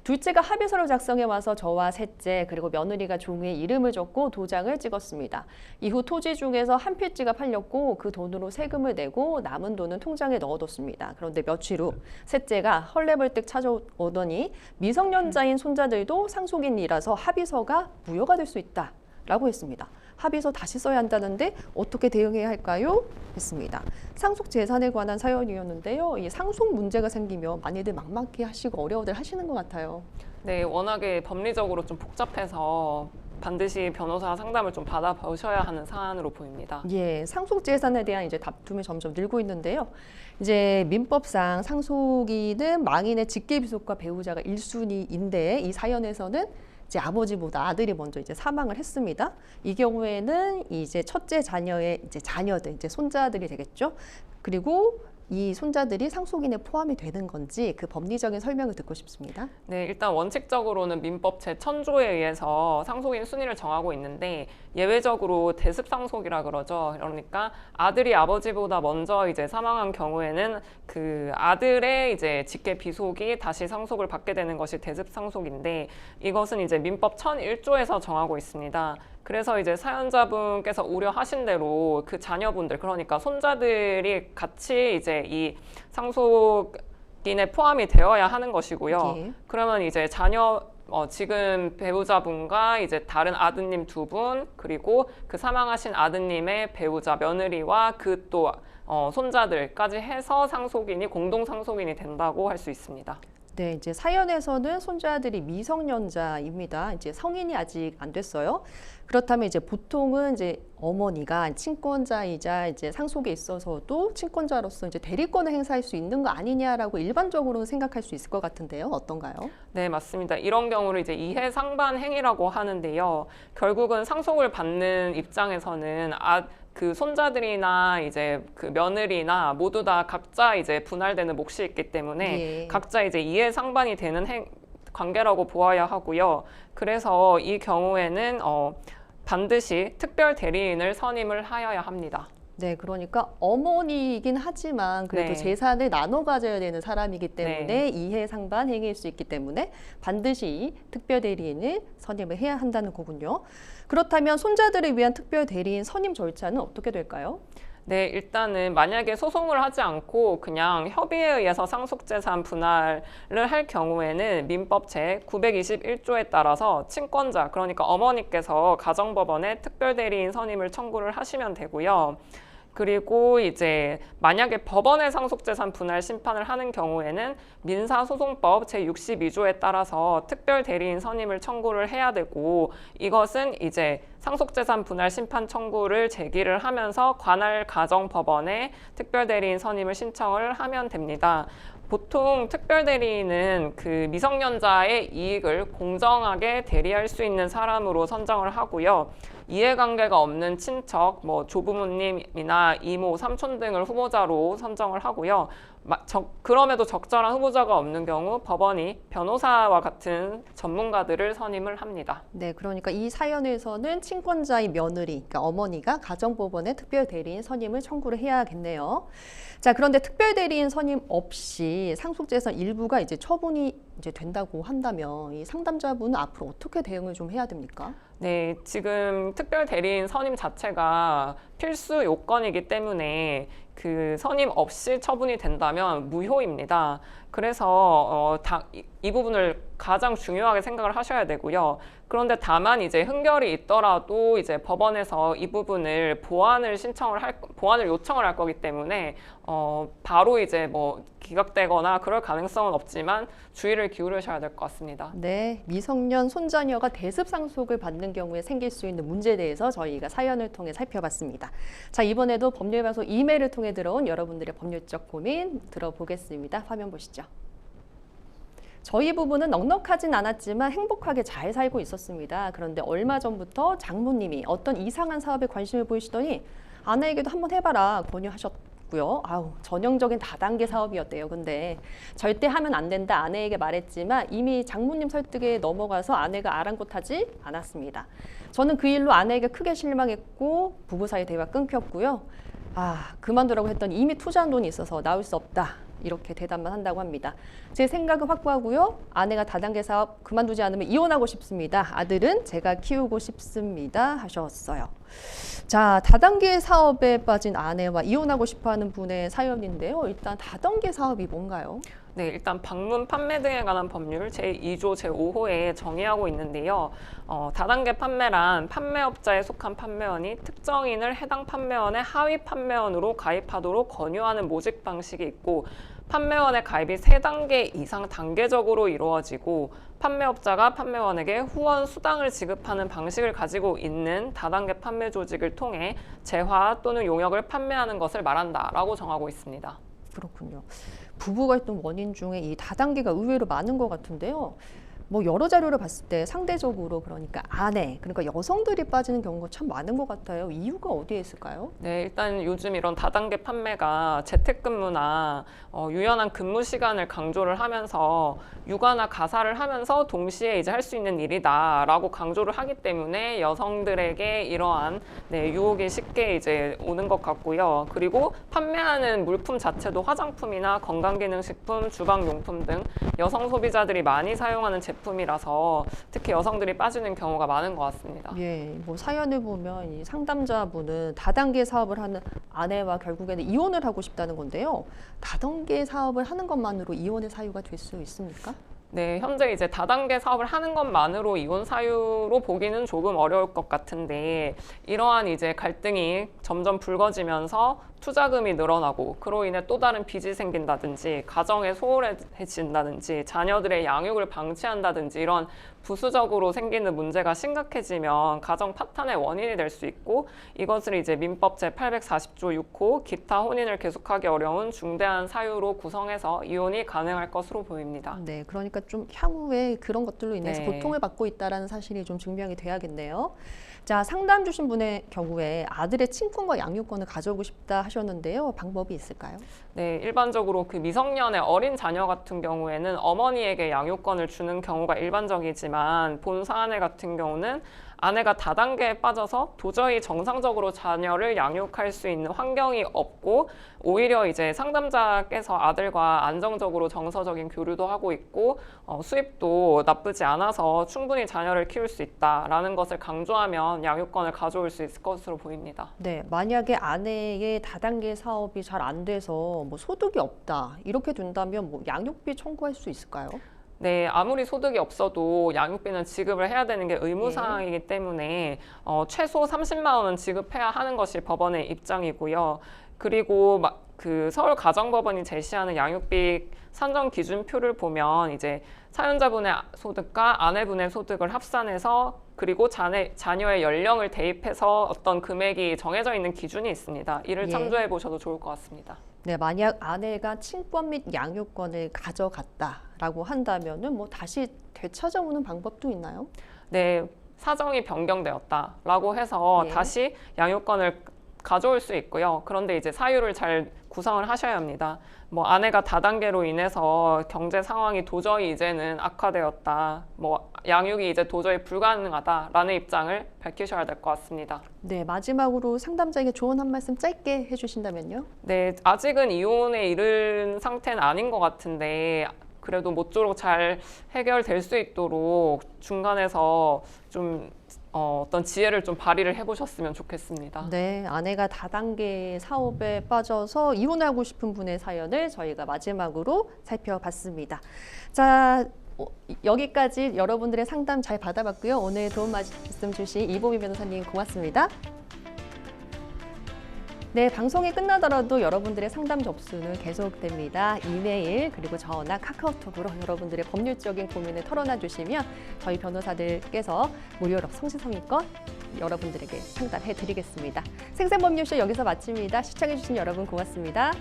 둘째가 합의서를 작성해 와서 저와 셋째 그리고 며느리가 종이에 이름을 적고 도장을 찍었습니다. 이후 토지 중에서 한 필지가 팔렸고 그 돈으로 세금을 내고 남은 돈은 통장에 넣어뒀습니다. 그런데 며칠 후 셋째가 헐레벌떡 찾아오더니 미성년자인 손자들도 상속인이라서 합의서가 무효가 될 수 있다라고 했습니다. 합의서 다시 써야 한다는데 어떻게 대응해야 할까요? 했습니다. 상속 재산에 관한 사연이었는데요. 이 상속 문제가 생기면 많이들 막막해 하시고 어려워들 하시는 것 같아요. 네, 워낙에 법리적으로 좀 복잡해서 반드시 변호사 상담을 좀 받아보셔야 하는 사안으로 보입니다. 예, 상속 재산에 대한 이제 다툼이 점점 늘고 있는데요. 이제 민법상 상속인은 망인의 직계비속과 배우자가 1순위인데 이 사연에서는 이제 아버지보다 아들이 먼저 이제 사망을 했습니다. 이 경우에는 이제 첫째 자녀의 이제 자녀들, 이제 손자들이 되겠죠. 그리고 이 손자들이 상속인에 포함이 되는 건지 그 법리적인 설명을 듣고 싶습니다. 네, 일단 원칙적으로는 민법 제1000조에 의해서 상속인 순위를 정하고 있는데 예외적으로 대습상속이라 그러죠. 그러니까 아들이 아버지보다 먼저 이제 사망한 경우에는 그 아들의 이제 직계 비속이 다시 상속을 받게 되는 것이 대습상속인데 이것은 이제 민법 1001조에서 정하고 있습니다. 그래서 이제 사연자분께서 우려하신 대로 그 자녀분들, 그러니까 손자들이 같이 이제 이 상속인에 포함이 되어야 하는 것이고요. 예. 그러면 이제 지금 배우자분과 이제 다른 아드님 2분, 그리고 그 사망하신 아드님의 배우자 며느리와 그 또 손자들까지 해서 상속인이 공동 상속인이 된다고 할 수 있습니다. 네, 이제 사연에서는 손자들이 미성년자입니다. 이제 성인이 아직 안 됐어요. 그렇다면 이제 보통은 이제 어머니가 친권자이자 이제 상속에 있어서도 친권자로서 이제 대리권을 행사할 수 있는 거 아니냐라고 일반적으로 생각할 수 있을 것 같은데요. 어떤가요? 네, 맞습니다. 이런 경우를 이제 이해상반 행위라고 하는데요. 결국은 상속을 받는 입장에서는 그 손자들이나 이제 그 며느리나 모두 다 각자 이제 분할되는 몫이 있기 때문에 예. 각자 이제 이해상반이 되는 관계라고 보아야 하고요. 그래서 이 경우에는 반드시 특별 대리인을 선임을 하여야 합니다. 네, 그러니까 어머니이긴 하지만 그래도 네. 재산을 나눠 가져야 되는 사람이기 때문에 네. 이해상반 행위일 수 있기 때문에 반드시 특별 대리인을 선임을 해야 한다는 거군요. 그렇다면 손자들을 위한 특별 대리인 선임 절차는 어떻게 될까요? 네, 일단은 만약에 소송을 하지 않고 그냥 협의에 의해서 상속재산 분할을 할 경우에는 민법 제921조에 따라서 친권자, 그러니까 어머니께서 가정법원에 특별대리인 선임을 청구를 하시면 되고요. 그리고 이제 만약에 법원의 상속재산 분할 심판을 하는 경우에는 민사소송법 제62조에 따라서 특별대리인 선임을 청구를 해야 되고 이것은 이제 상속재산 분할 심판 청구를 제기를 하면서 관할 가정법원에 특별대리인 선임을 신청을 하면 됩니다. 보통 특별대리인은 그 미성년자의 이익을 공정하게 대리할 수 있는 사람으로 선정을 하고요. 이해관계가 없는 친척, 조부모님이나 이모, 삼촌 등을 후보자로 선정을 하고요. 그럼에도 적절한 후보자가 없는 경우 법원이 변호사와 같은 전문가들을 선임을 합니다. 네, 그러니까 이 사연에서는 친권자의 며느리, 그러니까 어머니가 가정법원에 특별대리인 선임을 청구를 해야겠네요. 자, 그런데 특별대리인 선임 없이 상속재산 일부가 이제 처분이 이제 된다고 한다면 이 상담자분은 앞으로 어떻게 대응을 좀 해야 됩니까? 네, 지금 특별대리인 선임 자체가 필수 요건이기 때문에 그 선임 없이 처분이 된다면 무효입니다. 그래서 이 부분을 가장 중요하게 생각을 하셔야 되고요. 그런데 다만 이제 흥결이 있더라도 이제 법원에서 이 부분을 보완을 요청을 할 거기 때문에 바로 이제 기각되거나 그럴 가능성은 없지만 주의를 기울이셔야 될 것 같습니다. 네, 미성년 손자녀가 대습상속을 받는 경우에 생길 수 있는 문제에 대해서 저희가 사연을 통해 살펴봤습니다. 자, 이번에도 법률방송 이메일을 통해 들어온 여러분들의 법률적 고민 들어보겠습니다. 화면 보시죠. 저희 부부는 넉넉하진 않았지만 행복하게 잘 살고 있었습니다. 그런데 얼마 전부터 장모님이 어떤 이상한 사업에 관심을 보이시더니 아내에게도 한번 해봐라 권유하셨고요. 전형적인 다단계 사업이었대요. 근데 절대 하면 안 된다 아내에게 말했지만 이미 장모님 설득에 넘어가서 아내가 아랑곳하지 않았습니다. 저는 그 일로 아내에게 크게 실망했고 부부 사이 대화 끊겼고요. 그만두라고 했더니 이미 투자한 돈이 있어서 나올 수 없다. 이렇게 대답만 한다고 합니다. 제 생각은 확고하고요. 아내가 다단계 사업 그만두지 않으면 이혼하고 싶습니다. 아들은 제가 키우고 싶습니다. 하셨어요. 자, 다단계 사업에 빠진 아내와 이혼하고 싶어하는 분의 사연인데요. 일단 다단계 사업이 뭔가요? 네, 일단 방문 판매 등에 관한 법률 제2조 제5호에 정의하고 있는데요. 다단계 판매란 판매업자에 속한 판매원이 특정인을 해당 판매원의 하위 판매원으로 가입하도록 권유하는 모집 방식이 있고 판매원의 가입이 3단계 이상 단계적으로 이루어지고 판매업자가 판매원에게 후원 수당을 지급하는 방식을 가지고 있는 다단계 판매 조직을 통해 재화 또는 용역을 판매하는 것을 말한다라고 정하고 있습니다. 그렇군요. 부부 갈등 원인 중에 이 다단계가 의외로 많은 것 같은데요. 여러 자료를 봤을 때 상대적으로 그러니까 아내, 그러니까 여성들이 빠지는 경우가 참 많은 것 같아요. 이유가 어디에 있을까요? 네, 일단 요즘 이런 다단계 판매가 재택근무나 유연한 근무 시간을 강조를 하면서 육아나 가사를 하면서 동시에 이제 할 수 있는 일이다라고 강조를 하기 때문에 여성들에게 이러한 유혹이 쉽게 이제 오는 것 같고요. 그리고 판매하는 물품 자체도 화장품이나 건강기능식품, 주방용품 등 여성 소비자들이 많이 사용하는 제품이라서 특히 여성들이 빠지는 경우가 많은 것 같습니다. 예, 사연을 보면 이 상담자분은 다단계 사업을 하는 아내와 결국에는 이혼을 하고 싶다는 건데요. 다단계 사업을 하는 것만으로 이혼의 사유가 될 수 있습니까? 네, 현재 이제 다단계 사업을 하는 것만으로 이혼 사유로 보기는 조금 어려울 것 같은데 이러한 이제 갈등이 점점 불거지면서 투자금이 늘어나고 그로 인해 또 다른 빚이 생긴다든지 가정에 소홀해진다든지 자녀들의 양육을 방치한다든지 이런 부수적으로 생기는 문제가 심각해지면 가정 파탄의 원인이 될 수 있고 이것을 이제 민법 제840조 6호 기타 혼인을 계속하기 어려운 중대한 사유로 구성해서 이혼이 가능할 것으로 보입니다. 네, 그러니까 좀 향후에 그런 것들로 인해서 네. 고통을 받고 있다는 사실이 좀 증명이 돼야겠네요. 자, 상담 주신 분의 경우에 아들의 친권과 양육권을 가져오고 싶다 하셨는데요. 방법이 있을까요? 네, 일반적으로 그 미성년의 어린 자녀 같은 경우에는 어머니에게 양육권을 주는 경우가 일반적이지만 본 사안의 같은 경우는 아내가 다단계에 빠져서 도저히 정상적으로 자녀를 양육할 수 있는 환경이 없고 오히려 이제 상담자께서 아들과 안정적으로 정서적인 교류도 하고 있고 수입도 나쁘지 않아서 충분히 자녀를 키울 수 있다라는 것을 강조하면 양육권을 가져올 수 있을 것으로 보입니다. 네, 만약에 아내의 다단계 사업이 잘 안 돼서 소득이 없다 이렇게 된다면 양육비 청구할 수 있을까요? 네, 아무리 소득이 없어도 양육비는 지급을 해야 되는 게 의무사항이기 때문에 최소 30만 원은 지급해야 하는 것이 법원의 입장이고요. 그리고 그 서울가정법원이 제시하는 양육비 산정 기준표를 보면 이제 사연자분의 소득과 아내분의 소득을 합산해서 그리고 자녀의 연령을 대입해서 어떤 금액이 정해져 있는 기준이 있습니다. 이를 참조해 보셔도 좋을 것 같습니다. 네, 만약 아내가 친권 및 양육권을 가져갔다라고 한다면은 다시 되찾아오는 방법도 있나요? 네, 사정이 변경되었다라고 해서 다시 양육권을 가져올 수 있고요. 그런데 이제 사유를 잘 구성을 하셔야 합니다. 아내가 다단계로 인해서 경제 상황이 도저히 이제는 악화되었다. 양육이 이제 도저히 불가능하다라는 입장을 밝히셔야 될 것 같습니다. 네, 마지막으로 상담자에게 조언 한 말씀 짧게 해주신다면요? 네, 아직은 이혼에 이른 상태는 아닌 것 같은데 그래도 모쪼록 잘 해결될 수 있도록 중간에서 좀 어떤 지혜를 좀 발휘를 해보셨으면 좋겠습니다. 네, 아내가 다단계 사업에 빠져서 이혼하고 싶은 분의 사연을 저희가 마지막으로 살펴봤습니다. 자, 여기까지 여러분들의 상담 잘 받아봤고요. 오늘 도움 말씀 주신 이보미 변호사님 고맙습니다. 네, 방송이 끝나더라도 여러분들의 상담 접수는 계속됩니다. 이메일 그리고 전화, 카카오톡으로 여러분들의 법률적인 고민을 털어놔 주시면 저희 변호사들께서 무료로 성심성의껏 여러분들에게 상담해 드리겠습니다. 생생법률쇼 여기서 마칩니다. 시청해 주신 여러분 고맙습니다.